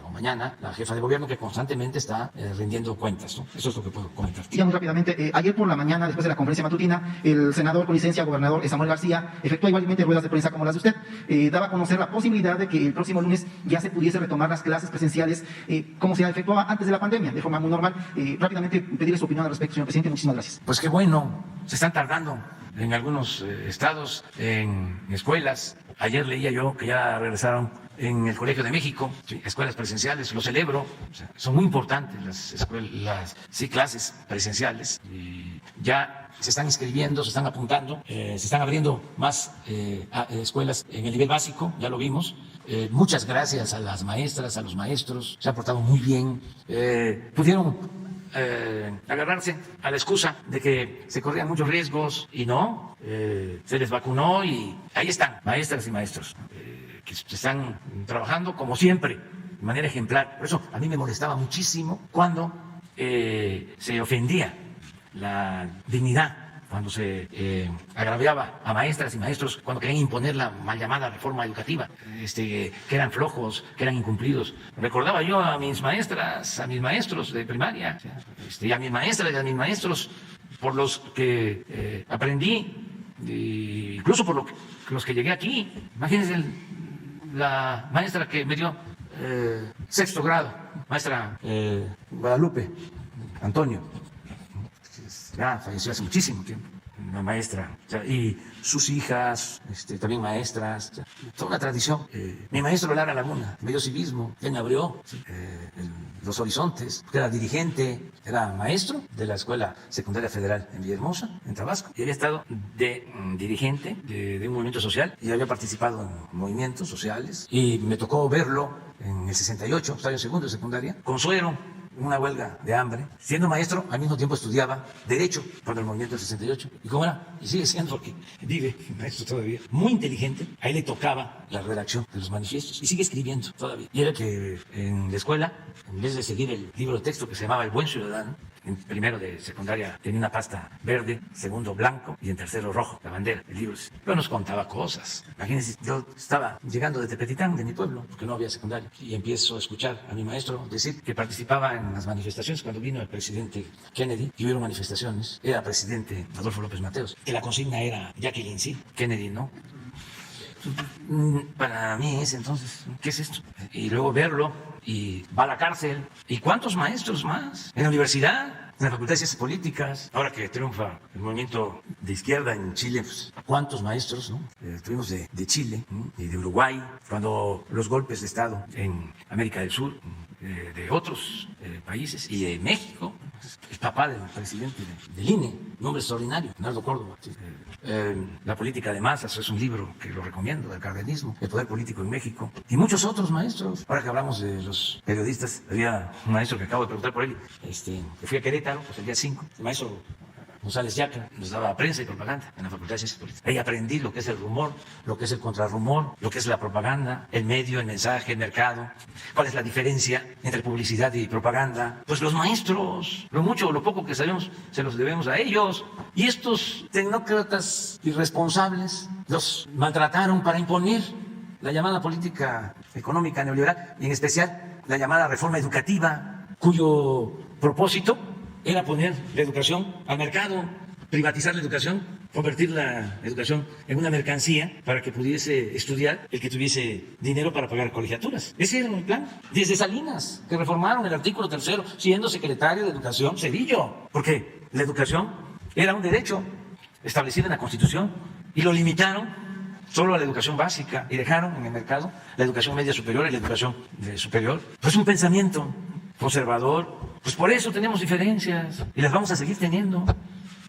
o mañana, la jefa de gobierno, que constantemente está rindiendo cuentas, ¿no? Eso es lo que puedo comentar. Sí, muy rápidamente, ayer por la mañana, después de la conferencia matutina, el senador con licencia, gobernador Samuel García, efectuó igualmente ruedas de prensa como las de usted. Daba a conocer la posibilidad de que el próximo lunes ya se pudiese retomar las clases presenciales como se efectuaba antes de la pandemia, de forma muy normal. Rápidamente pedirle su opinión al respecto, señor presidente. Muchísimas gracias. Pues qué bueno, se están tardando en algunos estados, en escuelas. Ayer leía yo que ya regresaron en el Colegio de México, escuelas presenciales, lo celebro. O sea, son muy importantes las clases presenciales. Y ya se están inscribiendo, se están apuntando, se están abriendo más escuelas en el nivel básico, ya lo vimos. Muchas gracias a las maestras, a los maestros, se han portado muy bien. Pudieron agarrarse a la excusa de que se corrían muchos riesgos y no, se les vacunó y ahí están, maestras y maestros, que están trabajando como siempre, de manera ejemplar. Por eso a mí me molestaba muchísimo cuando se ofendía la dignidad, cuando se agraviaba a maestras y maestros, cuando querían imponer la mal llamada reforma educativa, que eran flojos, que eran incumplidos. Recordaba yo a mis maestras, a mis maestros de primaria, y a mis maestras y a mis maestros por los que aprendí, incluso por los que llegué aquí. Imagínense la maestra que me dio sexto grado, maestra Guadalupe Antonio, ya falleció hace muchísimo tiempo, una maestra, y sus hijas, también maestras, toda una tradición. Mi maestro Lara Laguna me dio civismo, él me abrió los horizontes, era dirigente, era maestro de la Escuela Secundaria Federal en Villahermosa, en Tabasco, y había estado de dirigente de un movimiento social y había participado en movimientos sociales, y me tocó verlo en el 68, estaba en segundo de secundaria, con suero, una huelga de hambre. Siendo maestro, al mismo tiempo estudiaba Derecho para el movimiento del 68. ¿Y cómo era? Y sigue siendo, que vive maestro todavía. Muy inteligente. A él le tocaba la redacción de los manifiestos y sigue escribiendo todavía. Y era que en la escuela, en vez de seguir el libro de texto que se llamaba El Buen Ciudadano, en primero de secundaria tenía una pasta verde, segundo blanco y en tercero rojo, la bandera, el libro. Pero nos contaba cosas. Imagínense, yo estaba llegando de Tepetitán, de mi pueblo, porque no había secundaria, y empiezo a escuchar a mi maestro decir que participaba en las manifestaciones cuando vino el presidente Kennedy, y hubieron manifestaciones, era presidente Adolfo López Mateos, que la consigna era Jacqueline sí, Kennedy no. Para mí ese entonces, ¿qué es esto? Y luego verlo, y va a la cárcel. ¿Y cuántos maestros más? En la universidad, en la Facultad de Ciencias Políticas, ahora que triunfa el movimiento de izquierda en Chile, pues, ¿cuántos maestros, no? Tuvimos de Chile, ¿no? Y de Uruguay, cuando los golpes de Estado en América del Sur, de otros países, y de México, el papá del presidente del INE, un hombre extraordinario, Leonardo Córdoba. La política de masas es un libro que lo recomiendo, del cardenismo, el poder político en México, y muchos otros maestros. Ahora que hablamos de los periodistas, había un maestro que acabo de preguntar por él, que fui a Querétaro, pues el día 5, el maestro González Yacra, nos daba prensa y propaganda en la Facultad de Ciencias Políticas. Ahí aprendí lo que es el rumor, lo que es el contrarrumor, lo que es la propaganda, el medio, el mensaje, el mercado, cuál es la diferencia entre publicidad y propaganda. Pues los maestros, lo mucho o lo poco que sabemos, se los debemos a ellos. Y estos tecnócratas irresponsables los maltrataron para imponer la llamada política económica neoliberal, y en especial la llamada reforma educativa, cuyo propósito era poner la educación al mercado, privatizar la educación, convertir la educación en una mercancía para que pudiese estudiar el que tuviese dinero para pagar colegiaturas. Ese era el plan. Desde Salinas, que reformaron el artículo 3, siendo secretario de Educación Zedillo, porque la educación era un derecho establecido en la Constitución y lo limitaron solo a la educación básica y dejaron en el mercado la educación media superior y la educación superior. Pues un pensamiento conservador. Pues por eso tenemos diferencias y las vamos a seguir teniendo.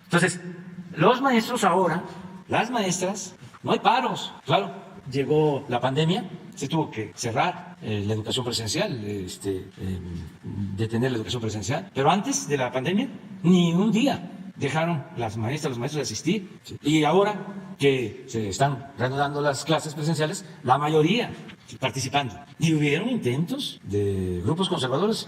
Entonces, los maestros ahora, las maestras, no hay paros. Claro, llegó la pandemia, se tuvo que cerrar la educación presencial, detener la educación presencial. Pero antes de la pandemia, ni un día dejaron las maestras, los maestros de asistir. Y ahora que se están reanudando las clases presenciales, la mayoría participando. Y hubieron intentos de grupos conservadores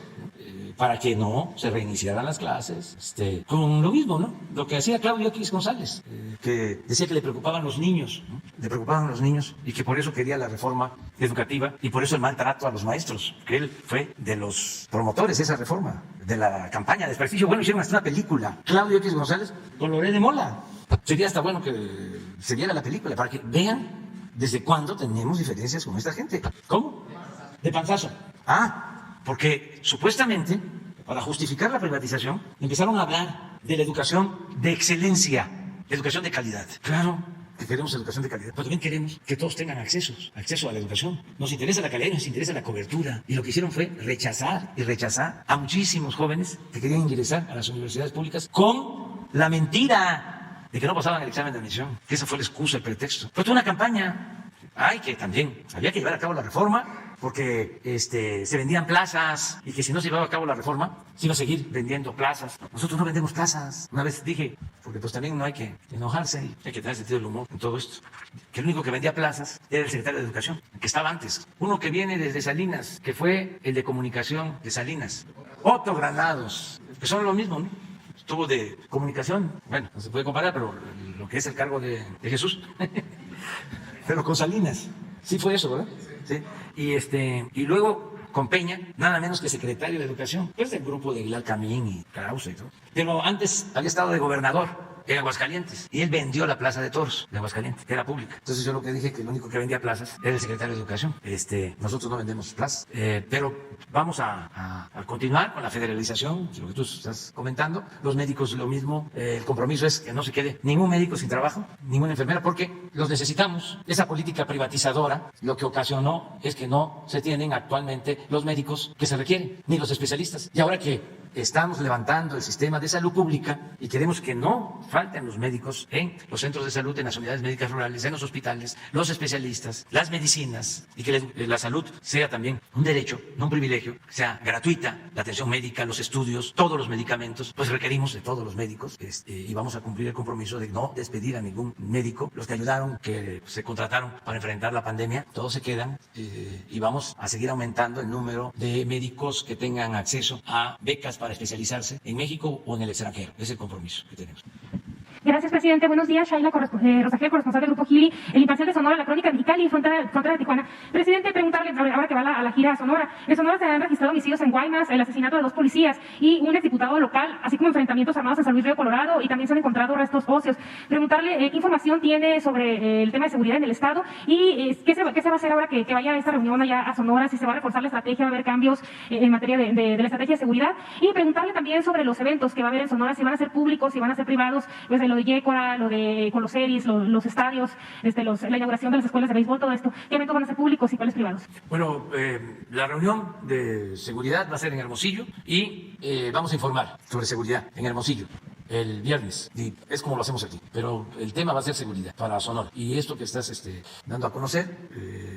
para que no se reiniciaran las clases, con lo mismo, ¿no? Lo que hacía Claudio X González, que decía que le preocupaban los niños, ¿no? Le preocupaban los niños y que por eso quería la reforma educativa y por eso el maltrato a los maestros, que él fue de los promotores de esa reforma, de la campaña de desprestigio. Bueno, hicieron hasta una película, Claudio X González con Loré de Mola. Sería hasta bueno que se viera la película para que vean desde cuándo tenemos diferencias con esta gente. ¿Cómo? De panzazo. Porque supuestamente, para justificar la privatización, empezaron a hablar de la educación de excelencia, educación de calidad. Claro que queremos educación de calidad, pero también queremos que todos tengan acceso a la educación. Nos interesa la calidad y nos interesa la cobertura. Y lo que hicieron fue rechazar a muchísimos jóvenes que querían ingresar a las universidades públicas con la mentira de que no pasaban el examen de admisión, que esa fue la excusa, el pretexto. Fue toda una campaña. Que también había que llevar a cabo la reforma, porque se vendían plazas y que si no se llevaba a cabo la reforma, se iba a seguir vendiendo plazas. Nosotros no vendemos plazas. Una vez dije, porque pues también no hay que enojarse, hay que tener sentido del humor en todo esto, que el único que vendía plazas era el secretario de Educación, el que estaba antes. Uno que viene desde Salinas, que fue el de comunicación de Salinas. Otto Granados, que son lo mismo, ¿no? Estuvo de comunicación, bueno, no se puede comparar, pero lo que es el cargo de Jesús... Pero con Salinas, sí fue eso, ¿verdad? Sí. Y luego con Peña, nada menos que secretario de Educación, pues del grupo de Aguilar Camín y Krause y todo. Pero antes había estado de gobernador en Aguascalientes y él vendió la Plaza de Toros de Aguascalientes, que era pública. Entonces yo lo que dije que el único que vendía plazas era el secretario de Educación. Nosotros no vendemos plazas, pero vamos a continuar con la federalización, lo que tú estás comentando. Los médicos lo mismo, el compromiso es que no se quede ningún médico sin trabajo, ninguna enfermera, porque los necesitamos. Esa política privatizadora lo que ocasionó es que no se tienen actualmente los médicos que se requieren, ni los especialistas. Y ahora que estamos levantando el sistema de salud pública y queremos que no falten los médicos en los centros de salud, en las unidades médicas rurales, en los hospitales, los especialistas, las medicinas, y que la salud sea también un derecho, no un privilegio, sea gratuita, la atención médica, los estudios, todos los medicamentos, pues requerimos de todos los médicos, y vamos a cumplir el compromiso de no despedir a ningún médico. Los que ayudaron, que se contrataron para enfrentar la pandemia, todos se quedan, y vamos a seguir aumentando el número de médicos que tengan acceso a becas para especializarse en México o en el extranjero. Es el compromiso que tenemos. Gracias, presidente. Buenos días, Shaila Rosagel, corresponsal del Grupo Gili, el imparcial de Sonora, la Crónica Mexicali y frontera de Tijuana. Presidente, preguntarle, ahora que va a la gira a Sonora, en Sonora se han registrado homicidios en Guaymas, el asesinato de 2 policías y un exdiputado local, así como enfrentamientos armados en San Luis Río Colorado, y también se han encontrado restos óseos. Preguntarle qué información tiene sobre el tema de seguridad en el Estado y qué se va a hacer ahora que vaya a esta reunión allá a Sonora, si se va a reforzar la estrategia, va a haber cambios en materia de la estrategia de seguridad, y preguntarle también sobre los eventos que va a haber en Sonora, si van a ser públicos, si van a ser privados, pues de lo de Yécora, lo de con los series, los estadios, la inauguración de las escuelas de béisbol, todo esto. ¿Qué eventos van a ser públicos y cuáles privados? Bueno, la reunión de seguridad va a ser en Hermosillo y vamos a informar sobre seguridad en Hermosillo. el viernes, y es como lo hacemos aquí, pero el tema va a ser seguridad para Sonora. Y esto que estás dando a conocer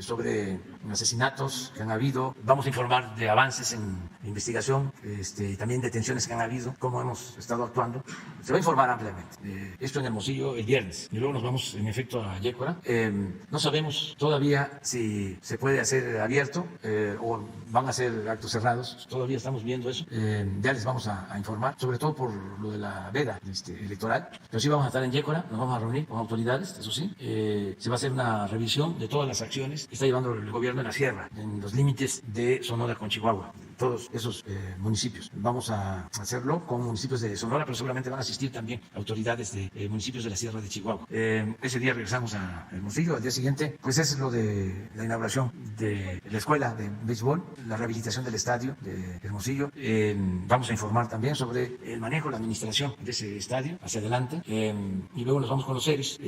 sobre asesinatos que han habido, vamos a informar de avances en investigación, y también detenciones que han habido, cómo hemos estado actuando. Se va a informar ampliamente. Esto en Hermosillo el viernes, y luego nos vamos en efecto a Yécora. No sabemos todavía si se puede hacer abierto o van a ser actos cerrados, todavía estamos viendo eso. Ya les vamos a informar, sobre todo por lo de la veda electoral, pero sí vamos a estar en Yécora, nos vamos a reunir con autoridades, eso sí. Se va a hacer una revisión de todas las acciones que está llevando el gobierno en la sierra, en los límites de Sonora con Chihuahua, todos esos municipios. Vamos a hacerlo con municipios de Sonora, pero seguramente van a asistir también autoridades de municipios de la sierra de Chihuahua. Ese día regresamos a Hermosillo, al día siguiente, pues es lo de la inauguración de la escuela de béisbol, la rehabilitación del estadio de Hermosillo. Vamos a informar también sobre el manejo, la administración de ese estadio hacia adelante, y luego nos vamos con los seres.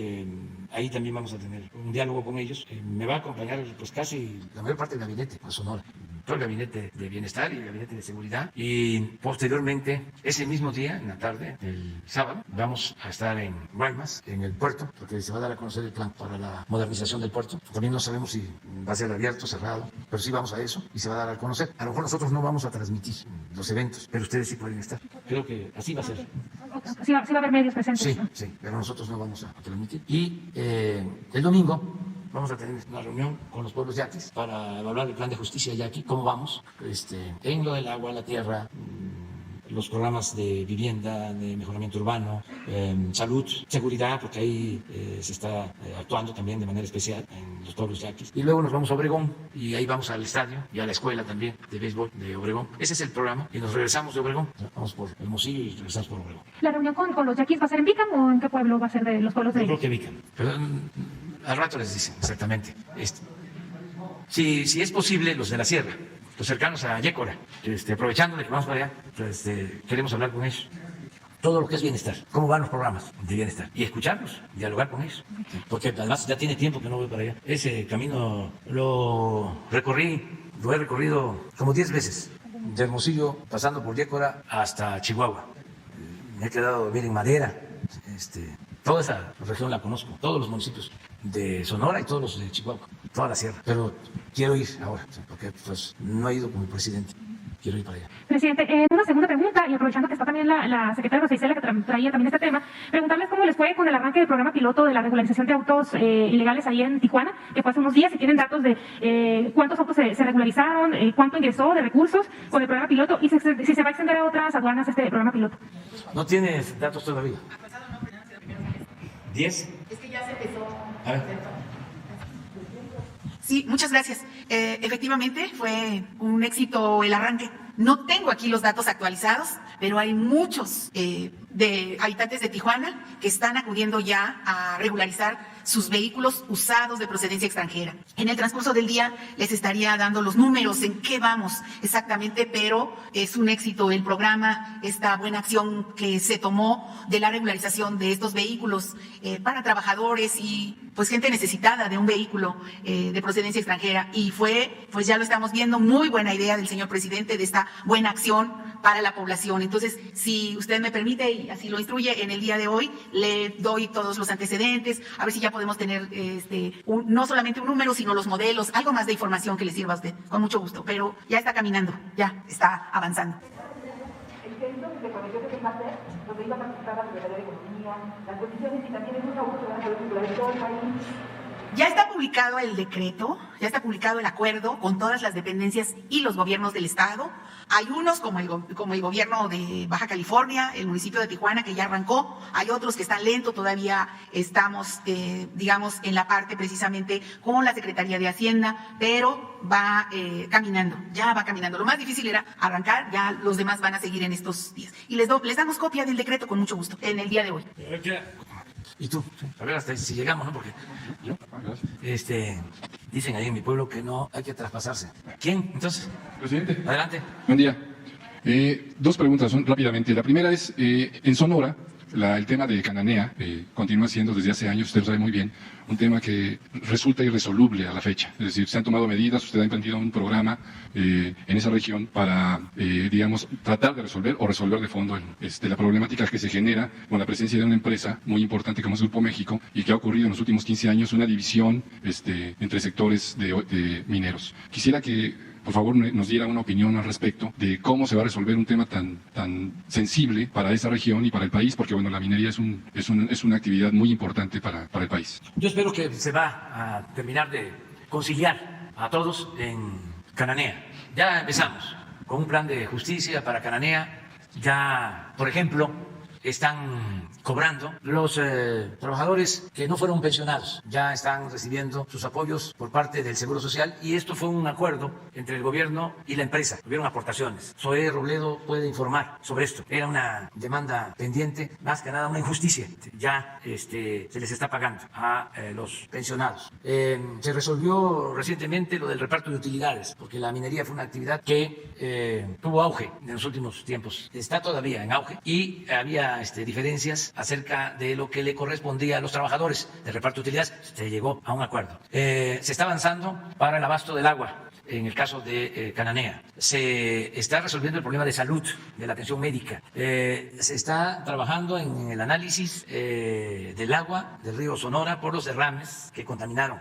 Ahí también vamos a tener un diálogo con ellos. Me va a acompañar pues casi la mayor parte del gabinete a Sonora, todo el gabinete de bienestar y el gabinete de seguridad, y posteriormente ese mismo día, en la tarde, el sábado, vamos a estar en Guaymas, en el puerto, porque se va a dar a conocer el plan para la modernización del puerto. También no sabemos si va a ser abierto, cerrado, pero sí vamos a eso y se va a dar a conocer. A lo mejor nosotros no vamos a transmitir los eventos, pero ustedes sí pueden estar. Creo que así va a ser. Sí va a haber medios presentes. Sí, pero nosotros no vamos a transmitir. Y el domingo vamos a tener una reunión con los pueblos yaquis para evaluar el plan de justicia yaqui, cómo vamos en lo del agua, la tierra, los programas de vivienda, de mejoramiento urbano, salud, seguridad, porque ahí se está actuando también de manera especial en los pueblos yaquis. Y luego nos vamos a Obregón y ahí vamos al estadio y a la escuela también de béisbol de Obregón. Ese es el programa y nos regresamos de Obregón. Vamos por Hermosillo y regresamos por Obregón. ¿La reunión con los yaquis va a ser en Bicam o en qué pueblo va a ser de los pueblos de Yo ellos? creo que Bicam. Pero al rato les dicen exactamente. Si es posible, los de la sierra, los cercanos a Yécora, aprovechando de que vamos para allá, pues, queremos hablar con ellos. Todo lo que es bienestar, cómo van los programas de bienestar y escucharlos, dialogar con ellos. Porque además ya tiene tiempo que no voy para allá. Ese camino lo he recorrido como 10 veces, de Hermosillo pasando por Yécora hasta Chihuahua. Me he quedado a dormir en Madera. Toda esa región la conozco, todos los municipios de Sonora y todos los de Chihuahua, toda la sierra. Pero quiero ir ahora, porque pues no he ido como presidente. Quiero ir para allá. Presidente, una segunda pregunta, y aprovechando que está también la secretaria Rosa Isela, que traía también este tema, preguntarles cómo les fue con el arranque del programa piloto de la regularización de autos ilegales ahí en Tijuana, que fue hace unos días, si tienen datos de cuántos autos se regularizaron, cuánto ingresó de recursos con el programa piloto, y si se va a extender a otras aduanas este programa piloto. ¿No tienes datos todavía? 10. Es que ya se empezó. A ver. Sí, muchas gracias. Efectivamente, fue un éxito el arranque. No tengo aquí los datos actualizados, pero hay muchos de habitantes de Tijuana que están acudiendo ya a regularizar sus vehículos usados de procedencia extranjera. En el transcurso del día les estaría dando los números en qué vamos exactamente, pero es un éxito el programa, esta buena acción que se tomó de la regularización de estos vehículos para trabajadores y pues gente necesitada de un vehículo de procedencia extranjera. Y fue, pues ya lo estamos viendo, muy buena idea del señor presidente de esta buena acción para la población. Entonces, si usted me permite y así lo instruye, en el día de hoy le doy todos los antecedentes, a ver si ya podemos tener no solamente un número, sino los modelos, algo más de información que le sirva a usted, con mucho gusto. Pero ya está caminando, ya está avanzando. El centro de conexión que va a ser, donde iba a participar la Secretaría de Economía, las condiciones y también en un abuso de la cultura de todo el país. Ya está publicado el decreto, ya está publicado el acuerdo con todas las dependencias y los gobiernos del estado. Hay unos como el gobierno de Baja California, el municipio de Tijuana, que ya arrancó. Hay otros que están lentos, todavía estamos, digamos, en la parte precisamente con la Secretaría de Hacienda, pero va caminando, ya va caminando. Lo más difícil era arrancar, ya los demás van a seguir en estos días. Y les damos copia del decreto con mucho gusto en el día de hoy. ¿Y tú? A ver, hasta si llegamos, ¿no? Porque dicen ahí en mi pueblo que no hay que traspasarse. ¿Quién? Entonces, presidente. Adelante. Buen día. Dos preguntas rápidamente. La primera es, en Sonora el tema de Cananea continúa siendo desde hace años, usted lo sabe muy bien, un tema que resulta irresoluble a la fecha. Es decir, se han tomado medidas, usted ha emprendido un programa en esa región para, digamos, tratar de resolver o resolver de fondo la problemática que se genera con la presencia de una empresa muy importante como es Grupo México y que ha ocurrido en los últimos 15 años, una división entre sectores de mineros. Quisiera que por favor nos diera una opinión al respecto de cómo se va a resolver un tema tan sensible para esa región y para el país, porque bueno, la minería es una actividad muy importante para el país. Yo espero que se va a terminar de conciliar a todos en Cananea. Ya empezamos con un plan de justicia para Cananea. Ya, por ejemplo, están cobrando los trabajadores que no fueron pensionados, ya están recibiendo sus apoyos por parte del Seguro Social, y esto fue un acuerdo entre el gobierno y la empresa. Hubieron aportaciones. Zoé Robledo puede informar sobre esto. Era una demanda pendiente, más que nada una injusticia. Ya se les está pagando a los pensionados. Se resolvió recientemente lo del reparto de utilidades, porque la minería fue una actividad que tuvo auge en los últimos tiempos. Está todavía en auge y había diferencias acerca de lo que le correspondía a los trabajadores de reparto de utilidades. Se llegó a un acuerdo. Se está avanzando para el abasto del agua. En el caso de Cananea, se está resolviendo el problema de salud, de la atención médica. Se está trabajando en el análisis del agua del río Sonora por los derrames que contaminaron.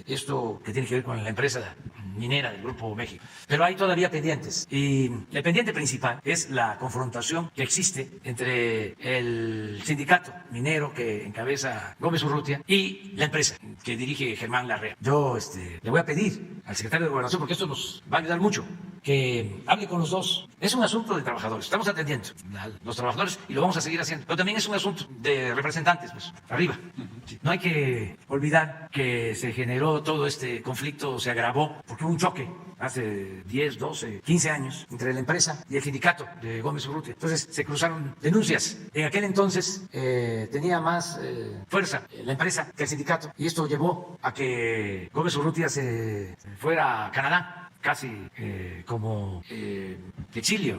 Esto que tiene que ver con la empresa minera del Grupo México. Pero hay todavía pendientes. Y el pendiente principal es la confrontación que existe entre el sindicato minero que encabeza Gómez Urrutia y la empresa que dirige Germán Larrea. Yo le voy a pedir al secretario de Gobernación, porque esto nos va a ayudar mucho, que hable con los dos. Es un asunto de trabajadores, estamos atendiendo a los trabajadores y lo vamos a seguir haciendo, pero también es un asunto de representantes, pues, arriba. No hay que olvidar que se generó todo este conflicto, se agravó, porque hubo un choque hace 10, 12, 15 años entre la empresa y el sindicato de Gómez Urrutia. Entonces se cruzaron denuncias. En aquel entonces tenía más fuerza la empresa que el sindicato, y esto llevó a que Gómez Urrutia se fuera a Canadá, casi como exilio,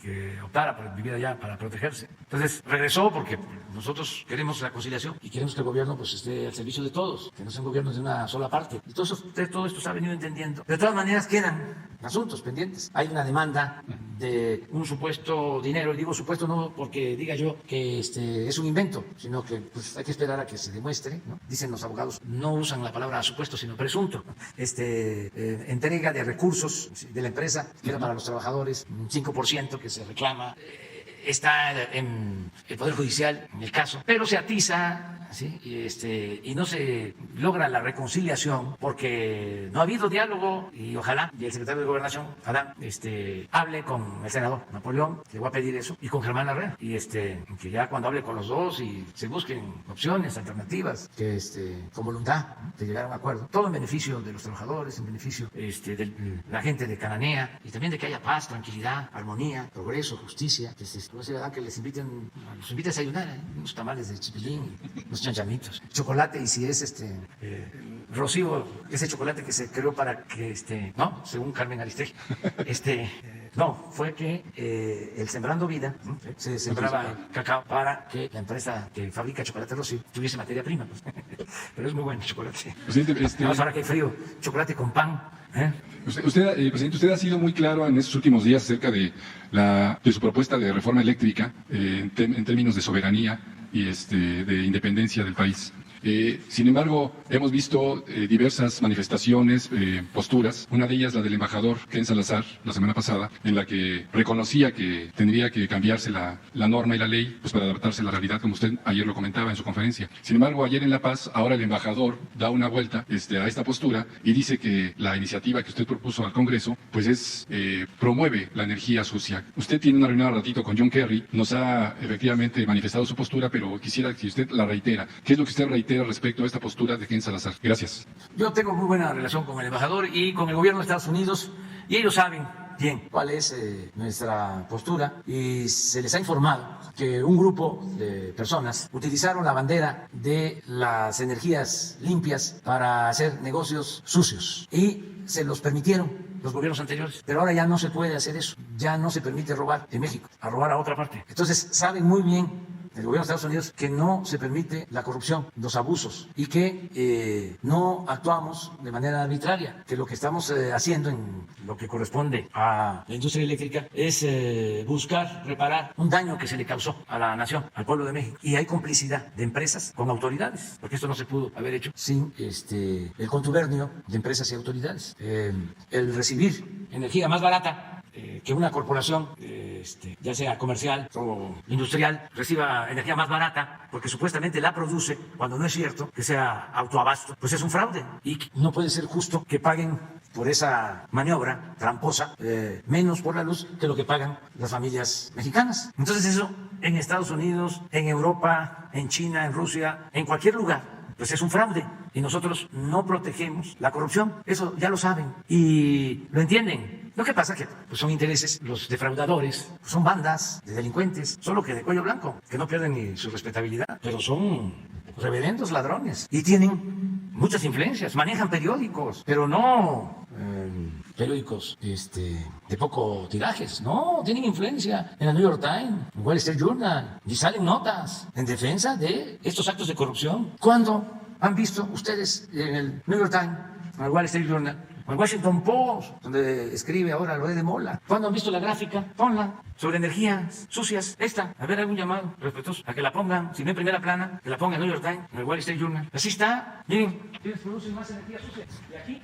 que optara por vivir allá para protegerse. Entonces regresó porque nosotros queremos la conciliación y queremos que el gobierno pues esté al servicio de todos, que no sea un gobierno de una sola parte. Y todo esto se ha venido entendiendo. De todas maneras quedan asuntos pendientes. Hay una demanda de un supuesto dinero, y digo supuesto no porque diga yo que es un invento, sino que pues hay que esperar a que se demuestre, ¿no? Dicen los abogados, no usan la palabra supuesto sino presunto. Entrega de recursos de la empresa, que era para los trabajadores, un 5% que se reclama. Está en el Poder Judicial en el caso, pero se atiza, ¿sí? Y no se logra la reconciliación porque no ha habido diálogo, y ojalá y el secretario de Gobernación, Adán, hable con el senador Napoleón, le voy a pedir eso, y con Germán Larrea, y que ya cuando hable con los dos y se busquen opciones, alternativas, que con voluntad de llegar a un acuerdo, todo en beneficio de los trabajadores, en beneficio de la gente de Cananea, y también de que haya paz, tranquilidad, armonía, progreso, justicia. Que los invite a desayunar, unos tamales de chipilín, unos chanchamitos, chocolate, y si es Rocío, ese chocolate que se creó para que, no, según Carmen Aristegui, no, fue que el Sembrando Vida, se sembraba cacao para que la empresa que fabrica chocolate Rocío tuviese materia prima, pues. Pero es muy bueno el chocolate. Presidente, ahora que hay frío, chocolate con pan. Presidente, usted ha sido muy claro en estos últimos días acerca de su propuesta de reforma eléctrica en términos de soberanía y de independencia del país. Sin embargo, hemos visto diversas manifestaciones, posturas, una de ellas la del embajador Ken Salazar la semana pasada, en la que reconocía que tendría que cambiarse la norma y la ley pues para adaptarse a la realidad, como usted ayer lo comentaba en su conferencia. Sin embargo, ayer en La Paz, ahora el embajador da una vuelta a esta postura y dice que la iniciativa que usted propuso al Congreso pues promueve la energía sucia. Usted tiene una reunión al ratito con John Kerry, nos ha efectivamente manifestado su postura, pero quisiera que usted la reitera. ¿Qué es lo que usted reitera respecto a esta postura de Ken Salazar? Gracias. Yo tengo muy buena relación con el embajador y con el gobierno de Estados Unidos, y ellos saben bien cuál es nuestra postura, y se les ha informado que un grupo de personas utilizaron la bandera de las energías limpias para hacer negocios sucios y se los permitieron los gobiernos anteriores, pero ahora ya no se puede hacer eso, ya no se permite robar en México, a robar a otra parte. Entonces saben muy bien el gobierno de Estados Unidos, que no se permite la corrupción, los abusos y que no actuamos de manera arbitraria, que lo que estamos haciendo en lo que corresponde a la industria eléctrica es buscar reparar un daño que se le causó a la nación, al pueblo de México. Y hay complicidad de empresas con autoridades, porque esto no se pudo haber hecho sin el contubernio de empresas y autoridades. El recibir energía más barata que una corporación, ya sea comercial o industrial, reciba energía más barata porque supuestamente la produce, cuando no es cierto, que sea autoabasto, pues es un fraude. Y no puede ser justo que paguen por esa maniobra tramposa menos por la luz que lo que pagan las familias mexicanas. Entonces eso en Estados Unidos, en Europa, en China, en Rusia, en cualquier lugar, pues es un fraude. Y nosotros no protegemos la corrupción. Eso ya lo saben y lo entienden. Lo que pasa es que pues son intereses, los defraudadores, son bandas de delincuentes, solo que de cuello blanco, que no pierden ni su respetabilidad, pero son reverendos ladrones y tienen muchas influencias, manejan periódicos, pero no periódicos de poco tirajes, no, tienen influencia en el New York Times, en Wall Street Journal, y salen notas en defensa de estos actos de corrupción. ¿Cuándo han visto ustedes en el New York Times, en el Wall Street Journal, o en Washington Post, donde escribe ahora Loé de Mola? ¿Cuándo han visto la gráfica? Ponla, sobre energías sucias. Esta, a ver, algún llamado respetuoso a que la pongan, si no en primera plana, que la pongan en el New York Times, en el Wall Street Journal. Así está. Miren, producen más energía sucia. Y aquí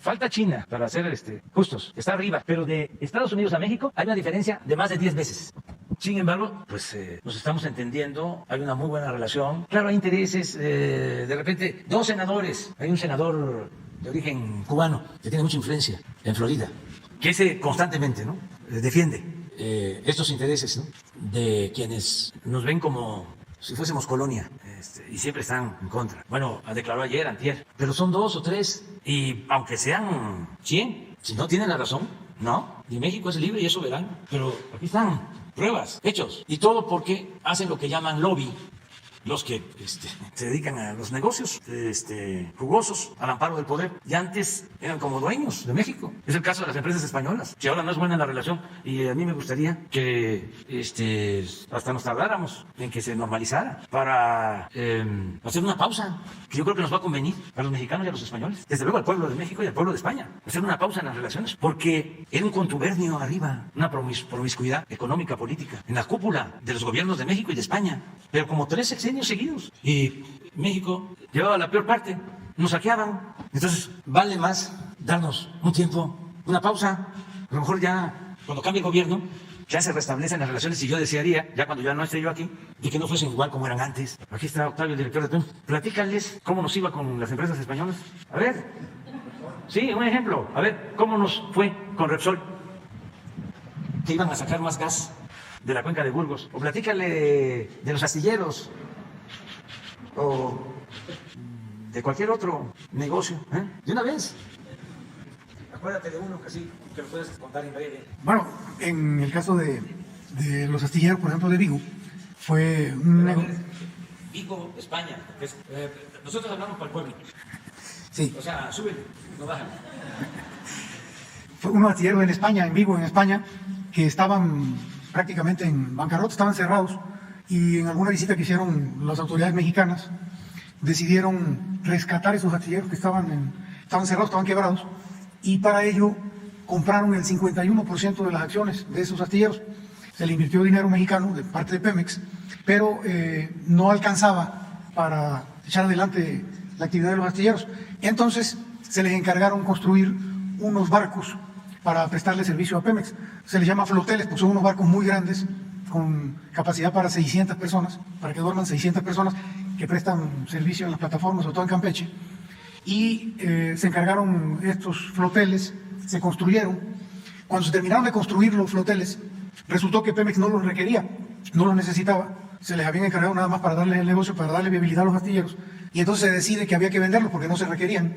falta China, para ser justos, está arriba, pero de Estados Unidos a México hay una diferencia de más de 10 veces. Sin embargo, pues nos estamos entendiendo, hay una muy buena relación. Claro, hay intereses, de repente, dos senadores, hay un senador de origen cubano que tiene mucha influencia en Florida, que ese constantemente, ¿no?, defiende estos intereses, ¿no?, de quienes nos ven como si fuésemos colonia, y siempre están en contra. Bueno, declaró ayer, antier, pero son 2 o 3, y aunque sean 100, si no tienen la razón, no, y México es libre y es soberano, pero aquí están pruebas, hechos, y todo porque hacen lo que llaman lobby, los que se dedican a los negocios jugosos al amparo del poder, y antes eran como dueños de México. Es el caso de las empresas españolas, que ahora no es buena la relación, y a mí me gustaría que hasta nos tardáramos en que se normalizara para hacer una pausa, que yo creo que nos va a convenir a los mexicanos y a los españoles, desde luego al pueblo de México y al pueblo de España, hacer una pausa en las relaciones, porque era un contubernio arriba, una promiscuidad económica, política, en la cúpula de los gobiernos de México y de España, pero como 3 sexenios seguidos, y México llevaba la peor parte, nos saqueaban. Entonces vale más darnos un tiempo, una pausa, a lo mejor ya cuando cambie el gobierno ya se restablecen las relaciones, y yo desearía, ya cuando ya no esté yo aquí, de que no fuesen igual como eran antes. Aquí está Octavio, el director de TUM. Platícales cómo nos iba con las empresas españolas. A ver, sí, un ejemplo, a ver cómo nos fue con Repsol, que iban a sacar más gas de la cuenca de Burgos. O platícale de los astilleros, o de cualquier otro negocio, de una vez. Acuérdate de uno, así que lo puedes contar en breve. Bueno, en el caso de los astilleros, por ejemplo, de Vigo, fue un negocio. Vigo, España. Nosotros hablamos para el pueblo. Sí. O sea, suben, no bajan. Fue un astillero en España, en Vigo, en España, que estaban prácticamente en bancarrota, estaban cerrados. Y en alguna visita que hicieron las autoridades mexicanas, decidieron rescatar esos astilleros que estaban cerrados, estaban quebrados, y para ello compraron el 51% de las acciones de esos astilleros. Se le invirtió dinero mexicano de parte de Pemex, pero no alcanzaba para echar adelante la actividad de los astilleros. Entonces se les encargaron construir unos barcos para prestarle servicio a Pemex. Se les llama floteles, porque son unos barcos muy grandes, con capacidad para 600 personas, para que duerman 600 personas, que prestan servicio en las plataformas, sobre todo en Campeche. Y se encargaron estos floteles, se construyeron. Cuando se terminaron de construir los floteles, resultó que Pemex no los requería, no los necesitaba. Se les habían encargado nada más para darle el negocio, para darle viabilidad a los astilleros. Y entonces se decide que había que venderlos porque no se requerían.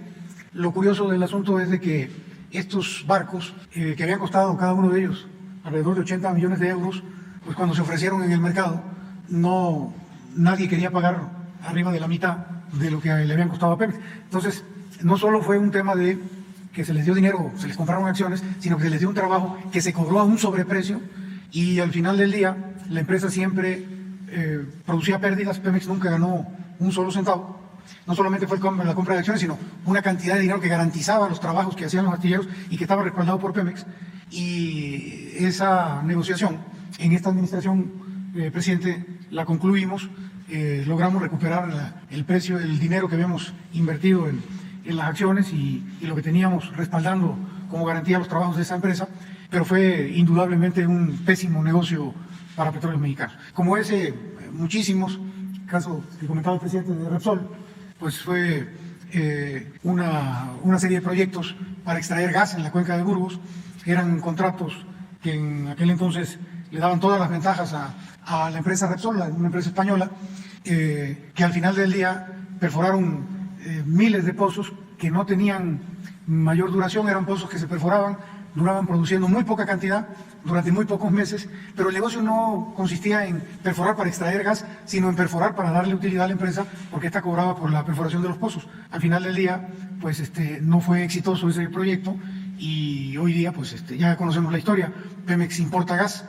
Lo curioso del asunto es de que estos barcos, que habían costado cada uno de ellos alrededor de 80 millones de euros, pues cuando se ofrecieron en el mercado, nadie quería pagar arriba de la mitad de lo que le habían costado a Pemex. Entonces, no solo fue un tema de que se les dio dinero, se les compraron acciones, sino que se les dio un trabajo que se cobró a un sobreprecio, y al final del día la empresa siempre producía pérdidas. Pemex nunca ganó un solo centavo. No solamente fue la compra de acciones, sino una cantidad de dinero que garantizaba los trabajos que hacían los astilleros y que estaba respaldado por Pemex. Y esa negociación en esta administración, presidente, la concluimos. Logramos recuperar el precio, el dinero que habíamos invertido en las acciones y lo que teníamos respaldando como garantía los trabajos de esa empresa, pero fue indudablemente un pésimo negocio para Petróleos Mexicanos. Como ese, muchísimos, caso que comentaba el presidente de Repsol, pues fue una serie de proyectos para extraer gas en la cuenca de Burgos. Eran contratos que en aquel entonces le daban todas las ventajas a la empresa Repsol, una empresa española, que al final del día perforaron miles de pozos que no tenían mayor duración, eran pozos que se perforaban, duraban produciendo muy poca cantidad durante muy pocos meses, pero el negocio no consistía en perforar para extraer gas, sino en perforar para darle utilidad a la empresa, porque esta cobraba por la perforación de los pozos. Al final del día, pues no fue exitoso ese proyecto y hoy día, pues ya conocemos la historia. Pemex importa gas.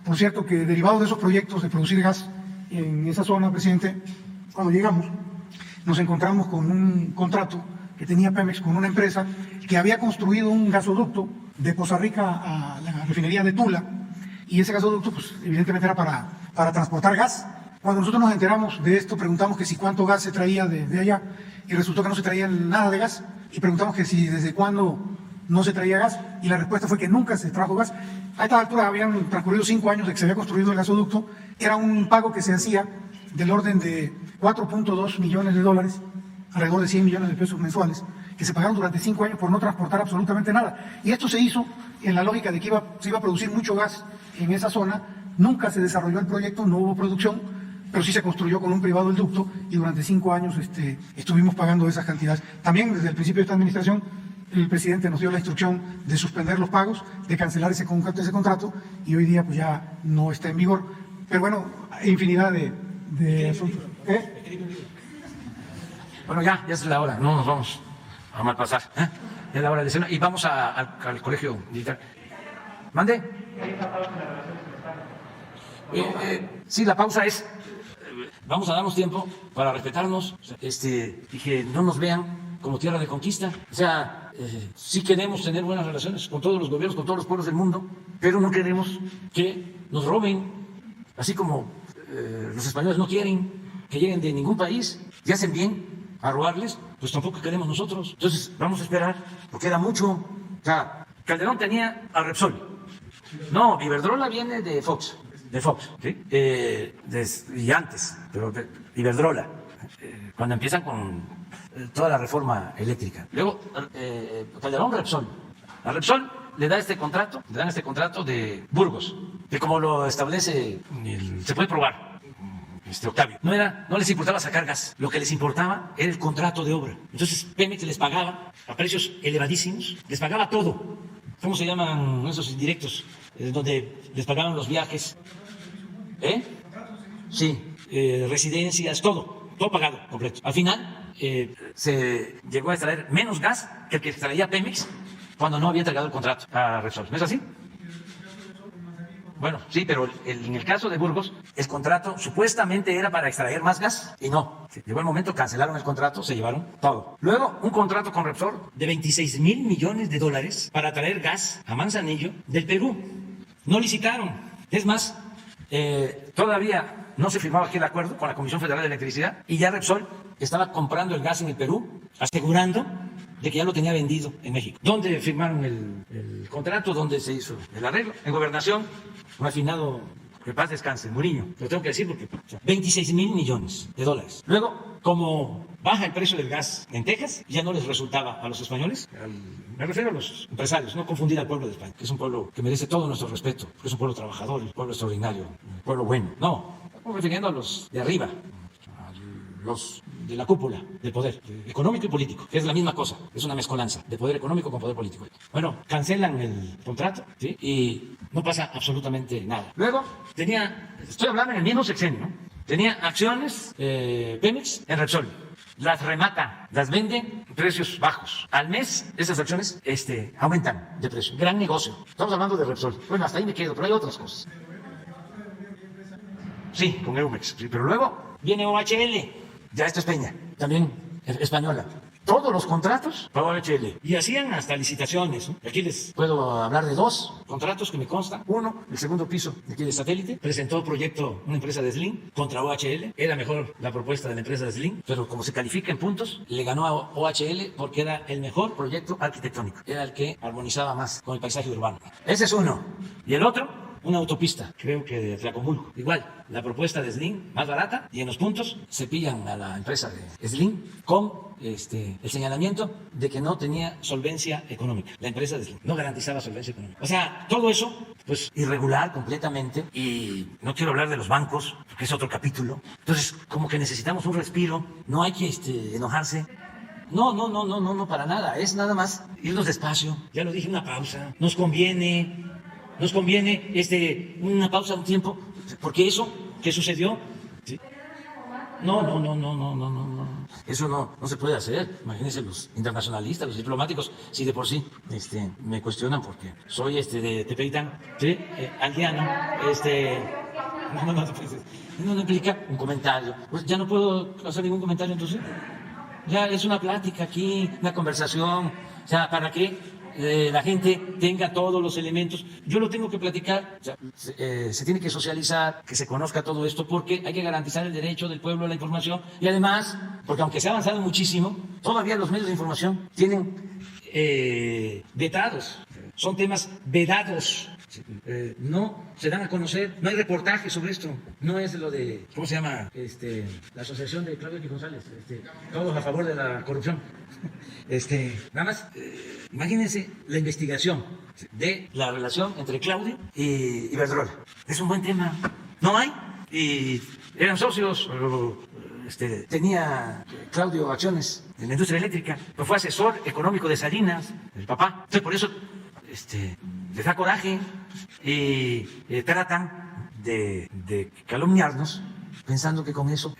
Por cierto, que derivado de esos proyectos de producir gas en esa zona, presidente, cuando llegamos, nos encontramos con un contrato que tenía Pemex con una empresa que había construido un gasoducto de Poza Rica a la refinería de Tula, y ese gasoducto, pues evidentemente era para transportar gas. Cuando nosotros nos enteramos de esto, preguntamos que si cuánto gas se traía de allá, y resultó que no se traía nada de gas, y preguntamos que si desde cuándo no se traía gas, y la respuesta fue que nunca se trajo gas. A esta altura habían transcurrido 5 años de que se había construido el gasoducto. Era un pago que se hacía del orden de $4.2 millones, alrededor de 100 millones de pesos mensuales, que se pagaron durante 5 años por no transportar absolutamente nada. Y esto se hizo en la lógica de que se iba a producir mucho gas en esa zona. Nunca se desarrolló el proyecto, no hubo producción, pero sí se construyó con un privado el ducto y durante 5 años estuvimos pagando esas cantidades. También desde el principio de esta administración, el presidente nos dio la instrucción de suspender los pagos, de cancelar ese contrato, y hoy día pues ya no está en vigor. Pero bueno, infinidad de asuntos. Bueno, ya es la hora, no nos vamos a malpasar. Ya es la hora de cena y vamos al colegio militar. ¿Mande? Sí, la pausa es, vamos a darnos tiempo para respetarnos y que no nos vean como tierra de conquista. O sea, sí queremos tener buenas relaciones con todos los gobiernos, con todos los pueblos del mundo, pero no queremos que nos roben, así como los españoles no quieren que lleguen de ningún país y hacen bien a robarles, pues tampoco queremos nosotros. Entonces vamos a esperar, porque era mucho. O sea, Calderón tenía a Repsol. No, Iberdrola viene de Fox, ¿sí? Y antes, pero Iberdrola, cuando empiezan con toda la reforma eléctrica. Luego, Calderón, Repsol. A Repsol le dan este contrato de Burgos, que como lo establece, se puede probar, Octavio, no les importaba sacar gas, lo que les importaba era el contrato de obra. Entonces Pemex les pagaba a precios elevadísimos, les pagaba todo. ¿Cómo se llaman esos indirectos? Donde les pagaban los viajes, sí, residencias, todo pagado completo. Al final se llegó a extraer menos gas que el que extraía Pemex cuando no había entregado el contrato a Repsol. ¿No es así? Bueno, sí, pero en el caso de Burgos, el contrato supuestamente era para extraer más gas y no. Llegó el momento, cancelaron el contrato, se llevaron todo. Luego, un contrato con Repsol de $26 mil millones para traer gas a Manzanillo del Perú. No licitaron. Es más, todavía no se firmaba aquí el acuerdo con la Comisión Federal de Electricidad y ya Repsol estaba comprando el gas en el Perú, asegurando de que ya lo tenía vendido en México. ¿Dónde firmaron el contrato? ¿Dónde se hizo el arreglo? En Gobernación, un afinado, que paz descanse, Muriño, lo tengo que decir porque $26 mil millones. Luego, como baja el precio del gas en Texas, ya no les resultaba a los españoles, me refiero a los empresarios, no confundir al pueblo de España, que es un pueblo que merece todo nuestro respeto, que es un pueblo trabajador, un pueblo extraordinario, un pueblo bueno. No, estamos refiriendo a los de arriba, a los de la cúpula del poder económico y político, que es la misma cosa, es una mezcolanza de poder económico con poder político. Bueno, cancelan el contrato, ¿sí? Y no pasa absolutamente nada. Luego, estoy hablando en el mismo sexenio, ¿no? Tenía acciones Pemex en Repsol, las remata, las vende a precios bajos. Al mes, esas acciones aumentan de precio. Gran negocio. Estamos hablando de Repsol. Bueno, hasta ahí me quedo, pero hay otras cosas. Sí, con Eumex, sí, pero luego viene OHL, ya esto es Peña, también española. Todos los contratos para OHL. Y hacían hasta licitaciones, ¿no? Aquí les puedo hablar de 2 contratos que me constan. Uno, el segundo piso de aquí de Satélite, presentó proyecto una empresa de Slim contra OHL. Era mejor la propuesta de la empresa de Slim, pero como se califica en puntos, le ganó a OHL porque era el mejor proyecto arquitectónico. Era el que armonizaba más con el paisaje urbano. Ese es uno. Y el otro, una autopista, creo que de Tlacomulco. Igual, la propuesta de Slim, más barata, y en los puntos se pillan a la empresa de Slim con el señalamiento de que no tenía solvencia económica. La empresa de Slim no garantizaba solvencia económica. O sea, todo eso, pues irregular completamente, y no quiero hablar de los bancos, porque es otro capítulo. Entonces, como que necesitamos un respiro, no hay que enojarse. No, para nada, es nada más irnos despacio. Ya lo dije, una pausa, nos conviene una pausa, un tiempo, porque eso que sucedió, ¿sí? No, eso no se puede hacer. Imagínense los internacionalistas, los diplomáticos, si de por sí me cuestionan porque soy de Tepeitán, ¿sí? Aldeano, no implica un comentario. Pues ya no puedo hacer ningún comentario entonces. Ya es una plática aquí, una conversación, o sea, ¿para qué? La gente tenga todos los elementos. Yo lo tengo que platicar, o sea, se tiene que socializar, que se conozca todo esto, porque hay que garantizar el derecho del pueblo a la información, y además, porque aunque se ha avanzado muchísimo, todavía los medios de información tienen vetados, son temas vedados. No se dan a conocer, no hay reportajes sobre esto, no es lo de, ¿cómo se llama? La asociación de Claudio X González, todos a favor de la corrupción. Nada más, imagínense la investigación de la relación entre Claudio y Iberdrola. Es un buen tema, no hay, y eran socios, tenía Claudio acciones en la industria eléctrica, pero fue asesor económico de Salinas, el papá. Entonces por eso les da coraje y tratan de calumniarnos pensando que con eso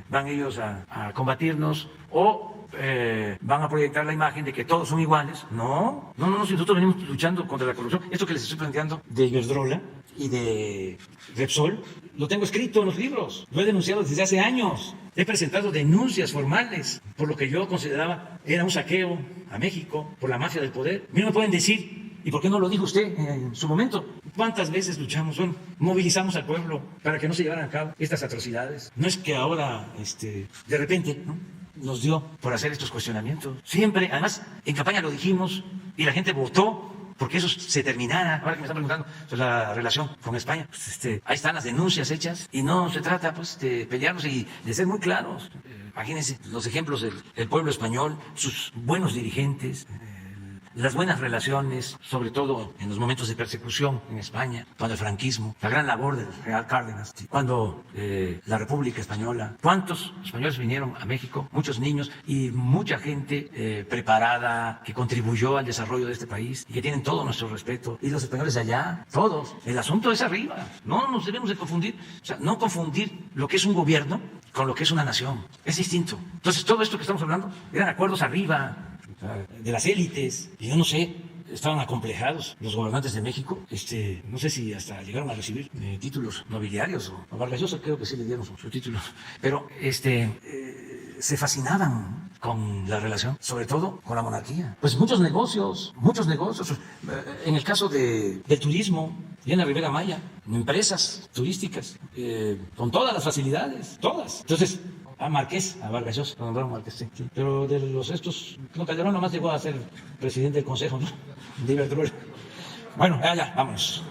van ellos a combatirnos o van a proyectar la imagen de que todos son iguales. No, si nosotros venimos luchando contra la corrupción. Esto que les estoy planteando de Iberdrola y de Repsol, lo tengo escrito en los libros, lo he denunciado desde hace años. He presentado denuncias formales por lo que yo consideraba era un saqueo a México por la mafia del poder. A mí no me pueden decir, ¿y por qué no lo dijo usted en su momento? ¿Cuántas veces luchamos? Bueno, movilizamos al pueblo para que no se llevaran a cabo estas atrocidades. No es que ahora, de repente, ¿no?, nos dio por hacer estos cuestionamientos. Siempre, además, en campaña lo dijimos y la gente votó porque eso se terminara. Ahora que me están preguntando sobre la relación con España, pues, ahí están las denuncias hechas y no se trata pues de pelearnos y de ser muy claros. Imagínense los ejemplos del pueblo español, sus buenos dirigentes, las buenas relaciones, sobre todo en los momentos de persecución en España, cuando el franquismo, la gran labor del Real Cárdenas, cuando la República Española. ¿Cuántos españoles vinieron a México? Muchos niños y mucha gente preparada que contribuyó al desarrollo de este país y que tienen todo nuestro respeto. Y los españoles de allá, todos. El asunto es arriba. No nos debemos de confundir. O sea, no confundir lo que es un gobierno con lo que es una nación. Es distinto. Entonces, todo esto que estamos hablando eran acuerdos arriba, de las élites, y yo no sé, estaban acomplejados los gobernantes de México, no sé si hasta llegaron a recibir títulos nobiliarios, o Vargas Llosa creo que sí le dieron su título, pero se fascinaban con la relación, sobre todo con la monarquía. Pues muchos negocios, en el caso del turismo, y en la Ribera Maya, empresas turísticas, con todas las facilidades, todas. Entonces, a Marqués, a Vargas Llosa, lo nombraron Marqués, sí. Pero de los estos, no, Calderón nomás llegó a ser presidente del Consejo, ¿no?, de Iberdrola. Bueno, ya, vámonos.